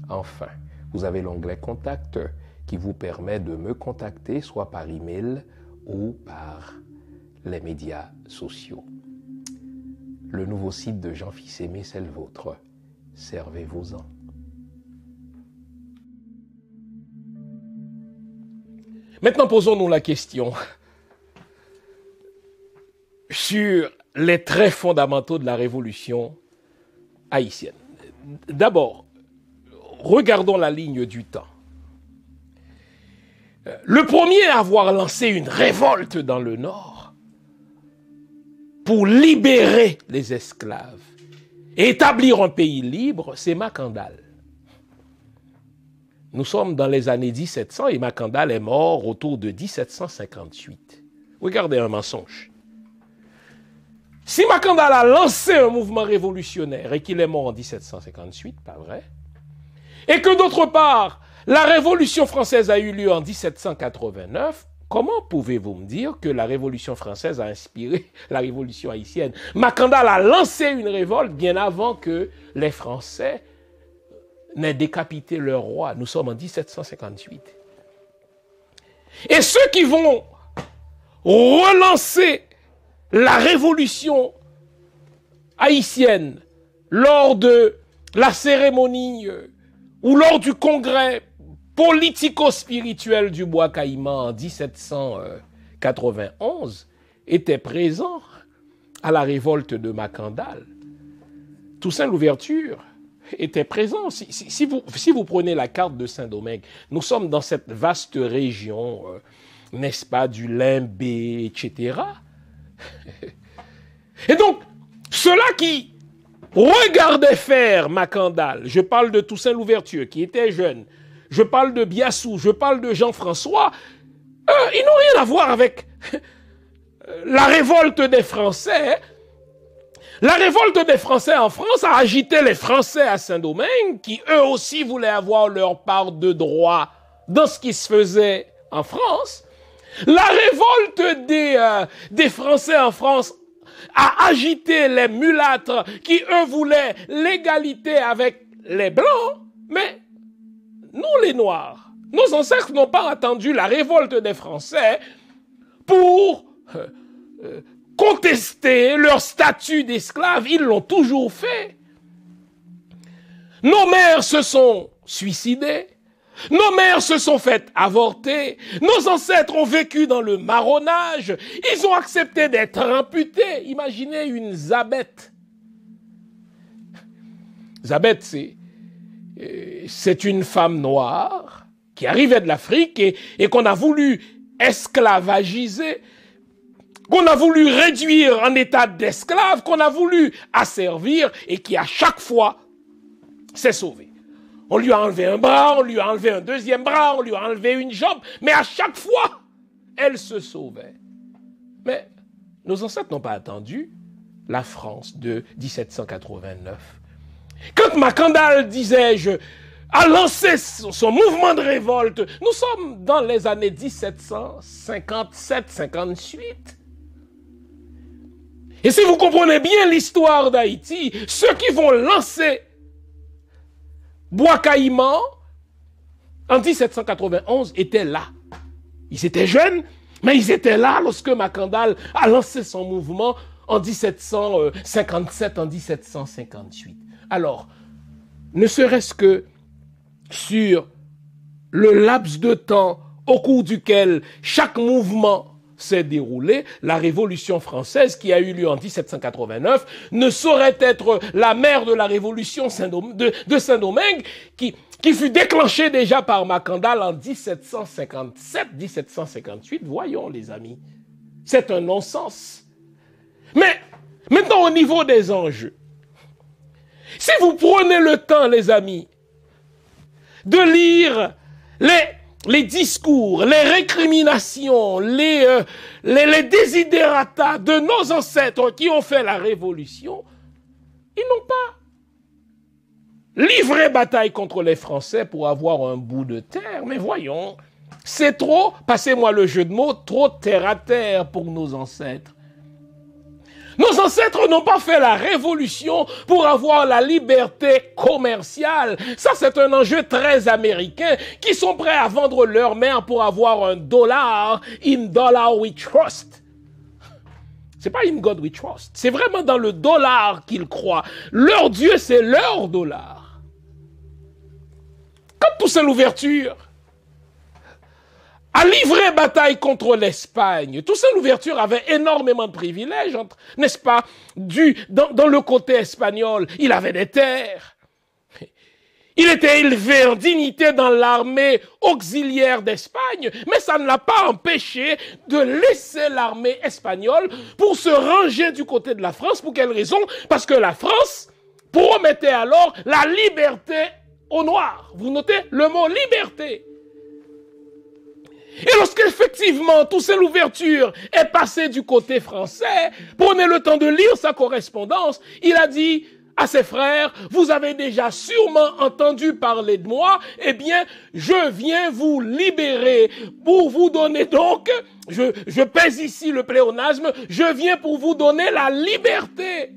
Enfin, vous avez l'onglet « Contact » qui vous permet de me contacter soit par email ou par les médias sociaux. Le nouveau site de Jean Fils-Aimé, c'est le vôtre. Servez-vous-en. Maintenant, posons-nous la question sur les traits fondamentaux de la révolution haïtienne. D'abord, regardons la ligne du temps. Le premier à avoir lancé une révolte dans le Nord pour libérer les esclaves et établir un pays libre, c'est Macandal. Nous sommes dans les années 1700 et Macandal est mort autour de 1758. Regardez un mensonge. Si Macandal a lancé un mouvement révolutionnaire et qu'il est mort en 1758, pas vrai, et que d'autre part, la Révolution française a eu lieu en 1789, comment pouvez-vous me dire que la Révolution française a inspiré la Révolution haïtienne? Macandal a lancé une révolte bien avant que les Français n'aient décapité leur roi. Nous sommes en 1758. Et ceux qui vont relancer la Révolution haïtienne lors de la cérémonie ou lors du congrès politico-spirituel du Bois Caïman en 1791 étaient présents à la révolte de Macandal. Toussaint Louverture était présent. Si vous prenez la carte de Saint-Domingue, nous sommes dans cette vaste région, n'est-ce pas, du Limbé, etc. Et donc, ceux-là qui regardaient faire Macandal, je parle de Toussaint Louverture, qui était jeune, je parle de Biassou, je parle de Jean-François, ils n'ont rien à voir avec la révolte des Français. La révolte des Français en France a agité les Français à Saint-Domingue, qui eux aussi voulaient avoir leur part de droit dans ce qui se faisait en France. La révolte des Français en France a agité les mulâtres, qui eux voulaient l'égalité avec les Blancs, mais nous les Noirs, nos ancêtres n'ont pas attendu la révolte des Français pour contester leur statut d'esclaves, ils l'ont toujours fait. Nos mères se sont suicidées, nos mères se sont faites avorter, nos ancêtres ont vécu dans le marronnage, ils ont accepté d'être amputés. Imaginez une Zabeth. Zabeth, c'est une femme noire qui arrivait de l'Afrique et qu'on a voulu esclavagiser, qu'on a voulu réduire en état d'esclave, qu'on a voulu asservir et qui à chaque fois s'est sauvée. On lui a enlevé un bras, on lui a enlevé un deuxième bras, on lui a enlevé une jambe, mais à chaque fois, elle se sauvait. Mais nos ancêtres n'ont pas attendu la France de 1789. Quand Macandal, disais-je, a lancé son mouvement de révolte, nous sommes dans les années 1757-58. Et si vous comprenez bien l'histoire d'Haïti, ceux qui vont lancer Bois Caïman en 1791 étaient là. Ils étaient jeunes, mais ils étaient là lorsque Macandal a lancé son mouvement en 1757, en 1758. Alors, ne serait-ce que sur le laps de temps au cours duquel chaque mouvement s'est déroulé, la Révolution française qui a eu lieu en 1789 ne saurait être la mère de la Révolution de Saint-Domingue qui qui fut déclenché déjà par Macandal en 1757-1758. Voyons, les amis, c'est un non-sens. Mais maintenant, au niveau des enjeux, si vous prenez le temps, les amis, de lire les discours, les récriminations, les desiderata de nos ancêtres qui ont fait la révolution, ils n'ont pas livré bataille contre les Français pour avoir un bout de terre. Mais voyons, c'est trop, passez-moi le jeu de mots, trop terre à terre pour nos ancêtres. Nos ancêtres n'ont pas fait la révolution pour avoir la liberté commerciale. Ça, c'est un enjeu très américain qui sont prêts à vendre leur mère pour avoir un dollar. In dollar we trust. C'est pas in God we trust. C'est vraiment dans le dollar qu'ils croient. Leur Dieu, c'est leur dollar. Comme Toussaint Louverture a livré bataille contre l'Espagne. Toussaint Louverture avait énormément de privilèges, n'est-ce pas, dans le côté espagnol. Il avait des terres. Il était élevé en dignité dans l'armée auxiliaire d'Espagne, mais ça ne l'a pas empêché de laisser l'armée espagnole pour se ranger du côté de la France. Pour quelle raison? Parce que la France promettait alors la liberté aux Noirs. Vous notez le mot liberté. Et lorsqu'effectivement Toussaint Louverture est passé du côté français, prenez le temps de lire sa correspondance, il a dit à ses frères, vous avez déjà sûrement entendu parler de moi, eh bien, je viens vous libérer pour vous donner donc, je pèse ici le pléonasme, je viens pour vous donner la liberté.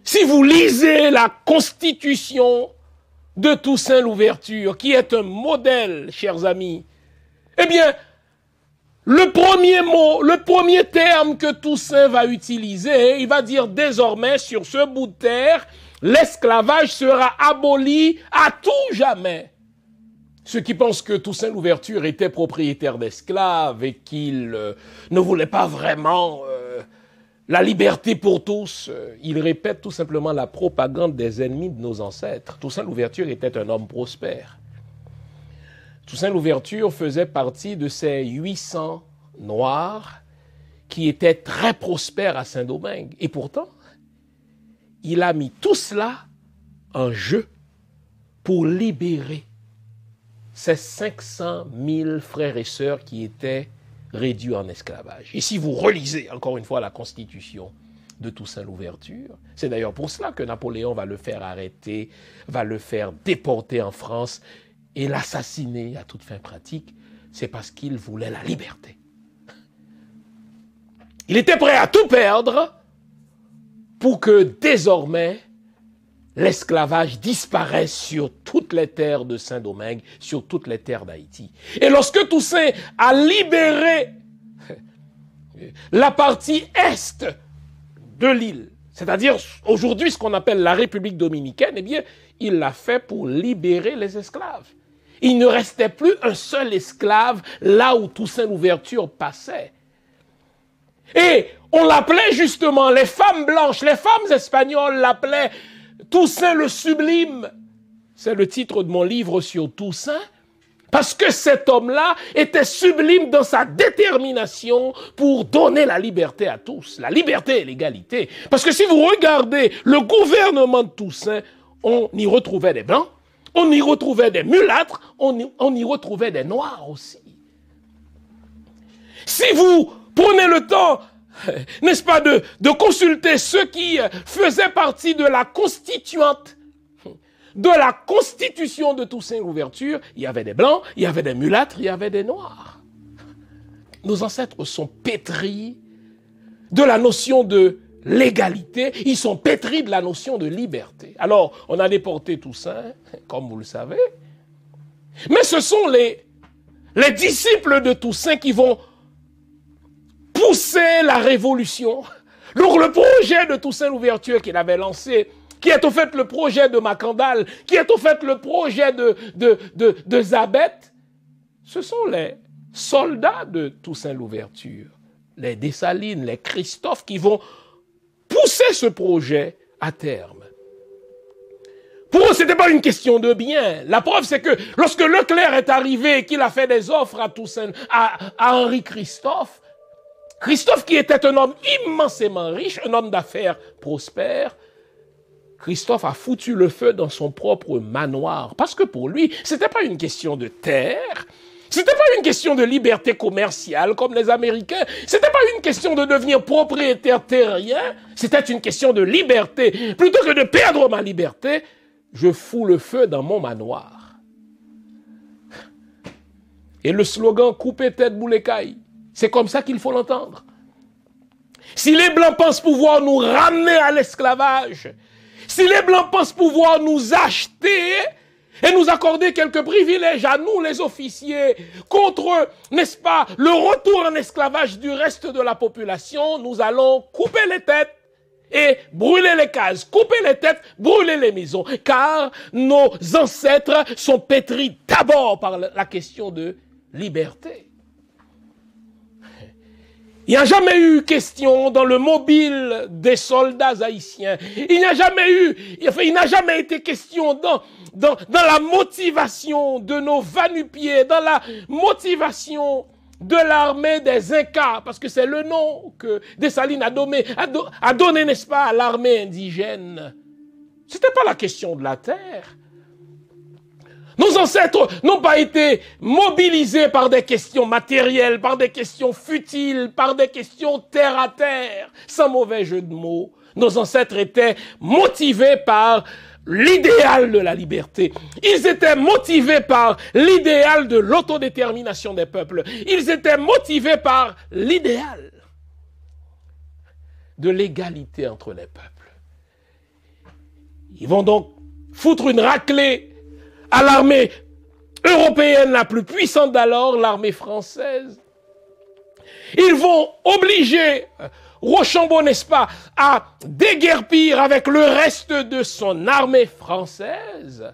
Si vous lisez la Constitution de Toussaint Louverture, qui est un modèle, chers amis, eh bien, le premier mot, le premier terme que Toussaint va utiliser, il va dire désormais sur ce bout de terre, l'esclavage sera aboli à tout jamais. Ceux qui pensent que Toussaint Louverture était propriétaire d'esclaves et qu'il ne voulait pas vraiment la liberté pour tous, il répète tout simplement la propagande des ennemis de nos ancêtres. Toussaint Louverture était un homme prospère. Toussaint Louverture faisait partie de ces 800 Noirs qui étaient très prospères à Saint-Domingue. Et pourtant, il a mis tout cela en jeu pour libérer ces 500 000 frères et sœurs qui étaient réduits en esclavage. Et si vous relisez encore une fois la Constitution de Toussaint Louverture, c'est d'ailleurs pour cela que Napoléon va le faire arrêter, va le faire déporter en France et l'assassiner à toute fin pratique, c'est parce qu'il voulait la liberté. Il était prêt à tout perdre pour que désormais l'esclavage disparaisse sur toutes les terres de Saint-Domingue, sur toutes les terres d'Haïti. Et lorsque Toussaint a libéré la partie est de l'île, c'est-à-dire aujourd'hui ce qu'on appelle la République dominicaine, eh bien, il l'a fait pour libérer les esclaves. Il ne restait plus un seul esclave là où Toussaint Louverture passait. Et on l'appelait justement, les femmes blanches, les femmes espagnoles l'appelaient Toussaint le Sublime. C'est le titre de mon livre sur Toussaint. Parce que cet homme-là était sublime dans sa détermination pour donner la liberté à tous. La liberté et l'égalité. Parce que si vous regardez le gouvernement de Toussaint, on y retrouvait des blancs, on y retrouvait des mulâtres, on y retrouvait des noirs aussi. Si vous prenez le temps, n'est-ce pas, de consulter ceux qui faisaient partie de la constituante, de la constitution de Toussaint Louverture, il y avait des blancs, il y avait des mulâtres, il y avait des noirs. Nos ancêtres sont pétris de la notion de l'égalité, ils sont pétris de la notion de liberté. Alors, on a déporté Toussaint, comme vous le savez, mais ce sont les disciples de Toussaint qui vont pousser la révolution. Donc, le projet de Toussaint Louverture qu'il avait lancé, qui est au fait le projet de Macandal, qui est au fait le projet de Zabet, ce sont les soldats de Toussaint Louverture, les Dessalines, les Christophe, qui vont pousser ce projet à terme. Pour eux, ce n'était pas une question de bien. La preuve, c'est que lorsque Leclerc est arrivé et qu'il a fait des offres à Henri Christophe, Christophe qui était un homme immensément riche, un homme d'affaires prospère, Christophe a foutu le feu dans son propre manoir. Parce que pour lui, ce n'était pas une question de terre, ce n'était pas une question de liberté commerciale comme les Américains, ce n'était pas une question de devenir propriétaire terrien, c'était une question de liberté. Plutôt que de perdre ma liberté, je fous le feu dans mon manoir. Et le slogan « Coupez tête, boulet caille », c'est comme ça qu'il faut l'entendre. Si les Blancs pensent pouvoir nous ramener à l'esclavage, si les Blancs pensent pouvoir nous acheter et nous accorder quelques privilèges à nous, les officiers, contre, n'est-ce pas, le retour en esclavage du reste de la population, nous allons couper les têtes et brûler les cases, couper les têtes, brûler les maisons, car nos ancêtres sont pétris d'abord par la question de liberté. Il n'y a jamais eu question dans le mobile des soldats haïtiens. Il n'a jamais été question dans la motivation de nos va-nu-pieds, dans la motivation de l'armée des Incas, parce que c'est le nom que Dessalines a donné, n'est-ce pas, à l'armée indigène. Ce n'était pas la question de la terre. Nos ancêtres n'ont pas été mobilisés par des questions matérielles, par des questions futiles, par des questions terre à terre, sans mauvais jeu de mots. Nos ancêtres étaient motivés par l'idéal de la liberté. Ils étaient motivés par l'idéal de l'autodétermination des peuples. Ils étaient motivés par l'idéal de l'égalité entre les peuples. Ils vont donc foutre une raclée à l'armée européenne la plus puissante d'alors, l'armée française. Ils vont obliger Rochambeau, n'est-ce pas, à déguerpir avec le reste de son armée française.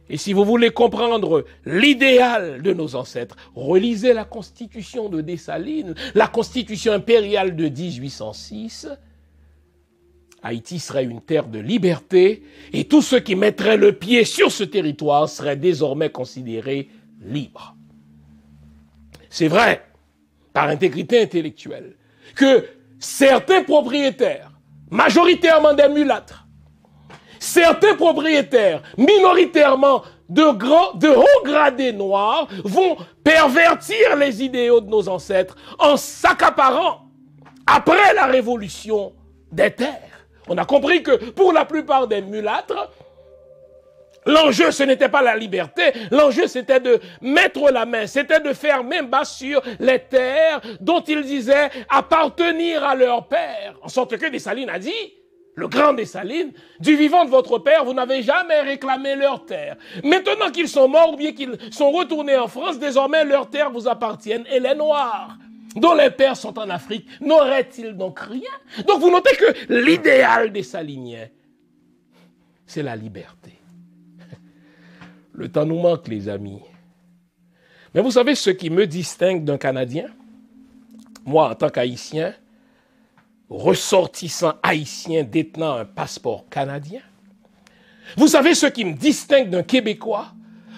Et si vous voulez comprendre l'idéal de nos ancêtres, relisez la constitution de Dessalines, la constitution impériale de 1806. Haïti serait une terre de liberté et tous ceux qui mettraient le pied sur ce territoire seraient désormais considérés libres. C'est vrai, par intégrité intellectuelle, que certains propriétaires, majoritairement des mulâtres, certains propriétaires, minoritairement de hauts gradés noirs, vont pervertir les idéaux de nos ancêtres en s'accaparant, après la révolution, des terres. On a compris que pour la plupart des mulâtres, l'enjeu ce n'était pas la liberté, l'enjeu c'était de mettre la main, c'était de faire main basse sur les terres dont ils disaient appartenir à leur père. En sorte que Dessalines a dit, le grand Dessalines, du vivant de votre père, vous n'avez jamais réclamé leur terre. Maintenant qu'ils sont morts ou bien qu'ils sont retournés en France, désormais leurs terres vous appartiennent et les Noirs, dont les pères sont en Afrique, n'auraient-ils donc rien? Donc vous notez que l'idéal des Saliniens, c'est la liberté. Le temps nous manque, les amis. Mais vous savez ce qui me distingue d'un Canadien? Moi, en tant qu'Haïtien, ressortissant haïtien détenant un passeport canadien. Vous savez ce qui me distingue d'un Québécois?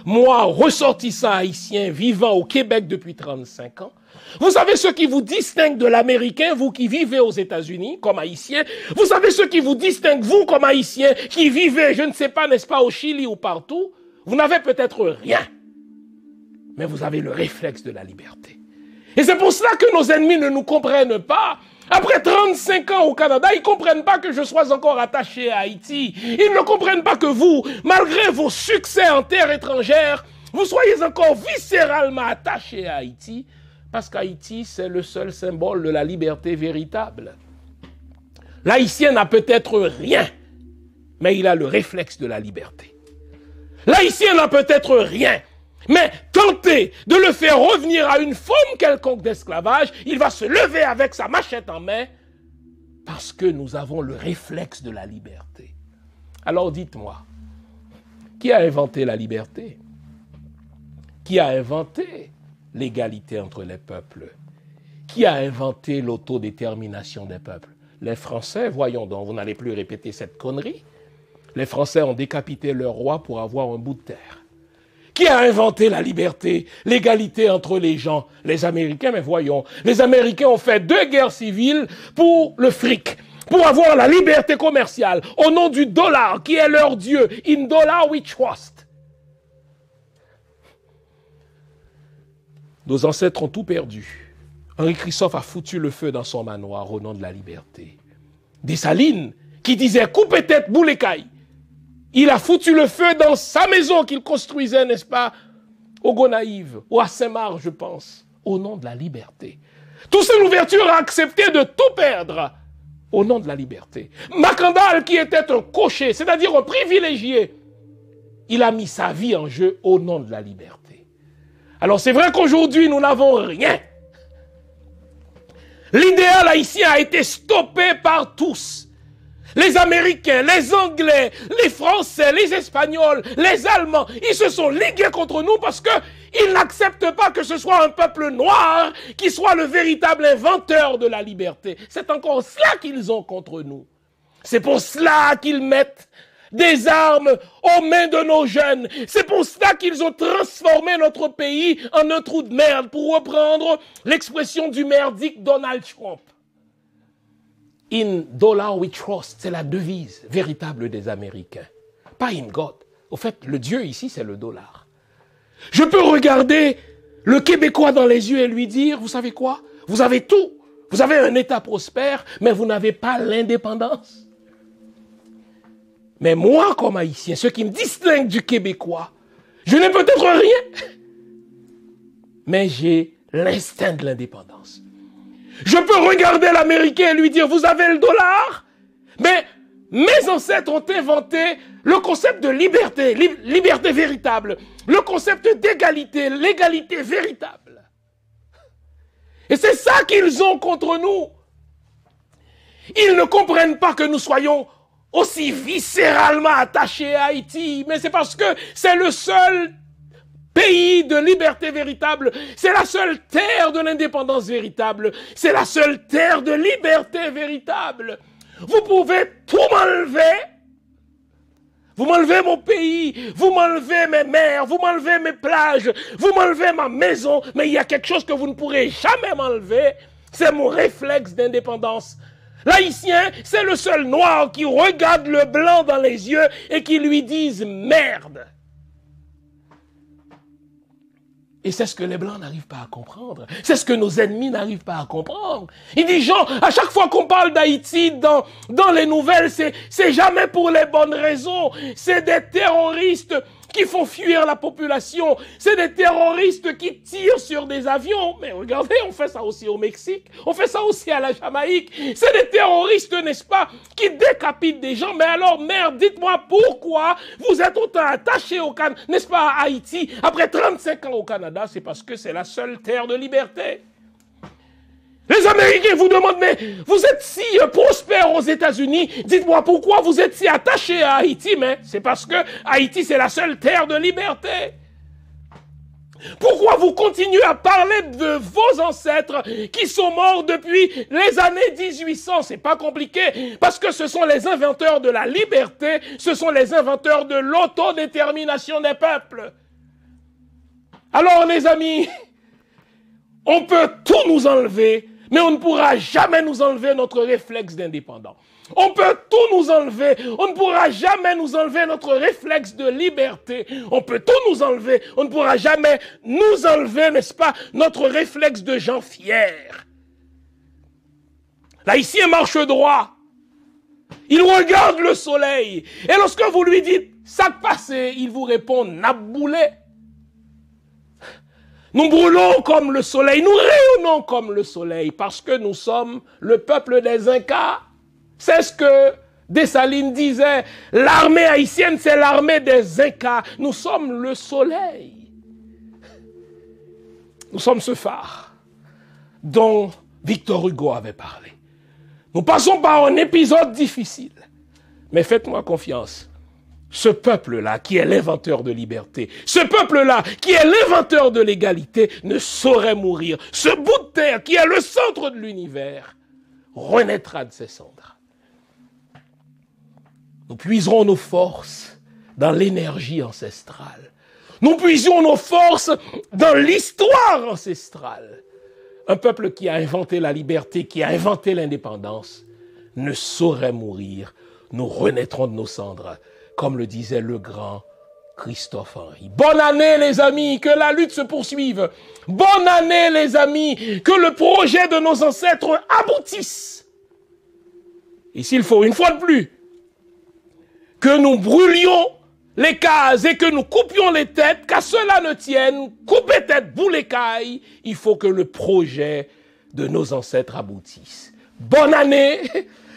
Moi, ressortissant haïtien vivant au Québec depuis 35 ans. Vous savez ce qui vous distingue de l'Américain, vous qui vivez aux États-Unis comme Haïtien. Vous savez ce qui vous distingue, vous comme Haïtien, qui vivez, je ne sais pas, n'est-ce pas, au Chili ou partout. Vous n'avez peut-être rien, mais vous avez le réflexe de la liberté. Et c'est pour cela que nos ennemis ne nous comprennent pas. Après 35 ans au Canada, ils ne comprennent pas que je sois encore attaché à Haïti. Ils ne comprennent pas que vous, malgré vos succès en terre étrangère, vous soyez encore viscéralement attaché à Haïti. Parce qu'Haïti, c'est le seul symbole de la liberté véritable. L'Haïtien n'a peut-être rien, mais il a le réflexe de la liberté. L'Haïtien n'a peut-être rien, mais tenter de le faire revenir à une forme quelconque d'esclavage, il va se lever avec sa machette en main, parce que nous avons le réflexe de la liberté. Alors dites-moi, qui a inventé la liberté? Qui a inventé l'égalité entre les peuples? Qui a inventé l'autodétermination des peuples? Les Français, voyons donc, vous n'allez plus répéter cette connerie. Les Français ont décapité leur roi pour avoir un bout de terre. Qui a inventé la liberté, l'égalité entre les gens? Les Américains, mais voyons. Les Américains ont fait 2 guerres civiles pour le fric, pour avoir la liberté commerciale, au nom du dollar, qui est leur dieu. In dollar we trust. Nos ancêtres ont tout perdu. Henri Christophe a foutu le feu dans son manoir au nom de la liberté. Dessalines, qui disait « coupez tête, boule écaille », il a foutu le feu dans sa maison qu'il construisait, n'est-ce pas, au Gonaïves, ou à Saint-Marc, je pense, au nom de la liberté. Toussaint Louverture a accepté de tout perdre au nom de la liberté. Macandal, qui était un cocher, c'est-à-dire un privilégié, il a mis sa vie en jeu au nom de la liberté. Alors c'est vrai qu'aujourd'hui, nous n'avons rien. L'idéal haïtien a été stoppé par tous. Les Américains, les Anglais, les Français, les Espagnols, les Allemands, ils se sont ligués contre nous parce qu'ils n'acceptent pas que ce soit un peuple noir qui soit le véritable inventeur de la liberté. C'est encore cela qu'ils ont contre nous. C'est pour cela qu'ils mettent des armes aux mains de nos jeunes. C'est pour cela qu'ils ont transformé notre pays en un trou de merde, pour reprendre l'expression du merdique Donald Trump. In dollar we trust, c'est la devise véritable des Américains. Pas in God. Au fait, le Dieu ici, c'est le dollar. Je peux regarder le Québécois dans les yeux et lui dire, vous savez quoi? Vous avez tout. Vous avez un État prospère, mais vous n'avez pas l'indépendance. Mais moi, comme Haïtien, ce qui me distingue du Québécois, je n'ai peut-être rien, mais j'ai l'instinct de l'indépendance. Je peux regarder l'Américain et lui dire, vous avez le dollar, mais mes ancêtres ont inventé le concept de liberté, liberté véritable, le concept d'égalité, l'égalité véritable. Et c'est ça qu'ils ont contre nous. Ils ne comprennent pas que nous soyons aussi viscéralement attachés à Haïti, mais c'est parce que c'est le seul pays de liberté véritable, c'est la seule terre de l'indépendance véritable, c'est la seule terre de liberté véritable. Vous pouvez tout m'enlever, vous m'enlevez mon pays, vous m'enlevez mes mers, vous m'enlevez mes plages, vous m'enlevez ma maison, mais il y a quelque chose que vous ne pourrez jamais m'enlever, c'est mon réflexe d'indépendance. L'Haïtien, c'est le seul noir qui regarde le blanc dans les yeux et qui lui dise merde. Et c'est ce que les Blancs n'arrivent pas à comprendre. C'est ce que nos ennemis n'arrivent pas à comprendre. Ils disent, Jean, à chaque fois qu'on parle d'Haïti dans les nouvelles, c'est jamais pour les bonnes raisons. C'est des terroristes qui font fuir la population. C'est des terroristes qui tirent sur des avions. Mais regardez, on fait ça aussi au Mexique. On fait ça aussi à la Jamaïque. C'est des terroristes, n'est-ce pas, qui décapitent des gens. Mais alors, merde, dites-moi pourquoi vous êtes autant attachés au Canada, n'est-ce pas, à Haïti, après 35 ans au Canada? C'est parce que c'est la seule terre de liberté. Les Américains vous demandent, mais vous êtes si prospères aux États-Unis, dites-moi pourquoi vous êtes si attachés à Haïti? Mais c'est parce que Haïti, c'est la seule terre de liberté. Pourquoi vous continuez à parler de vos ancêtres qui sont morts depuis les années 1800? C'est pas compliqué, parce que ce sont les inventeurs de la liberté, ce sont les inventeurs de l'autodétermination des peuples. Alors les amis, on peut tout nous enlever, mais on ne pourra jamais nous enlever notre réflexe d'indépendant. On peut tout nous enlever, on ne pourra jamais nous enlever notre réflexe de liberté. On peut tout nous enlever, on ne pourra jamais nous enlever, n'est-ce pas, notre réflexe de gens fiers. L'Haïtien marche droit. Il regarde le soleil. Et lorsque vous lui dites « sac passé », il vous répond « naboulé ». Nous brûlons comme le soleil, nous rayonnons comme le soleil, parce que nous sommes le peuple des Incas. C'est ce que Dessalines disait. L'armée haïtienne, c'est l'armée des Incas. Nous sommes le soleil. Nous sommes ce phare dont Victor Hugo avait parlé. Nous passons par un épisode difficile. Mais faites-moi confiance. Ce peuple-là, qui est l'inventeur de liberté, ce peuple-là, qui est l'inventeur de l'égalité, ne saurait mourir. Ce bout de terre, qui est le centre de l'univers, renaîtra de ses cendres. Nous puiserons nos forces dans l'énergie ancestrale. Nous puisions nos forces dans l'histoire ancestrale. Un peuple qui a inventé la liberté, qui a inventé l'indépendance, ne saurait mourir. Nous renaîtrons de nos cendres, comme le disait le grand Christophe Henry. Bonne année les amis, que la lutte se poursuive. Bonne année les amis, que le projet de nos ancêtres aboutisse. Et s'il faut, une fois de plus, que nous brûlions les cases et que nous coupions les têtes, qu'à cela ne tienne, couper tête, boule écailles, il faut que le projet de nos ancêtres aboutisse. Bonne année,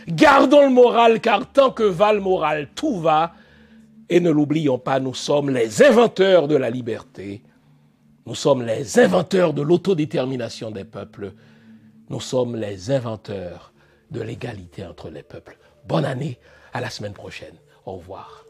gardons le moral, car tant que va le moral, tout va. Et ne l'oublions pas, nous sommes les inventeurs de la liberté. Nous sommes les inventeurs de l'autodétermination des peuples. Nous sommes les inventeurs de l'égalité entre les peuples. Bonne année, à la semaine prochaine. Au revoir.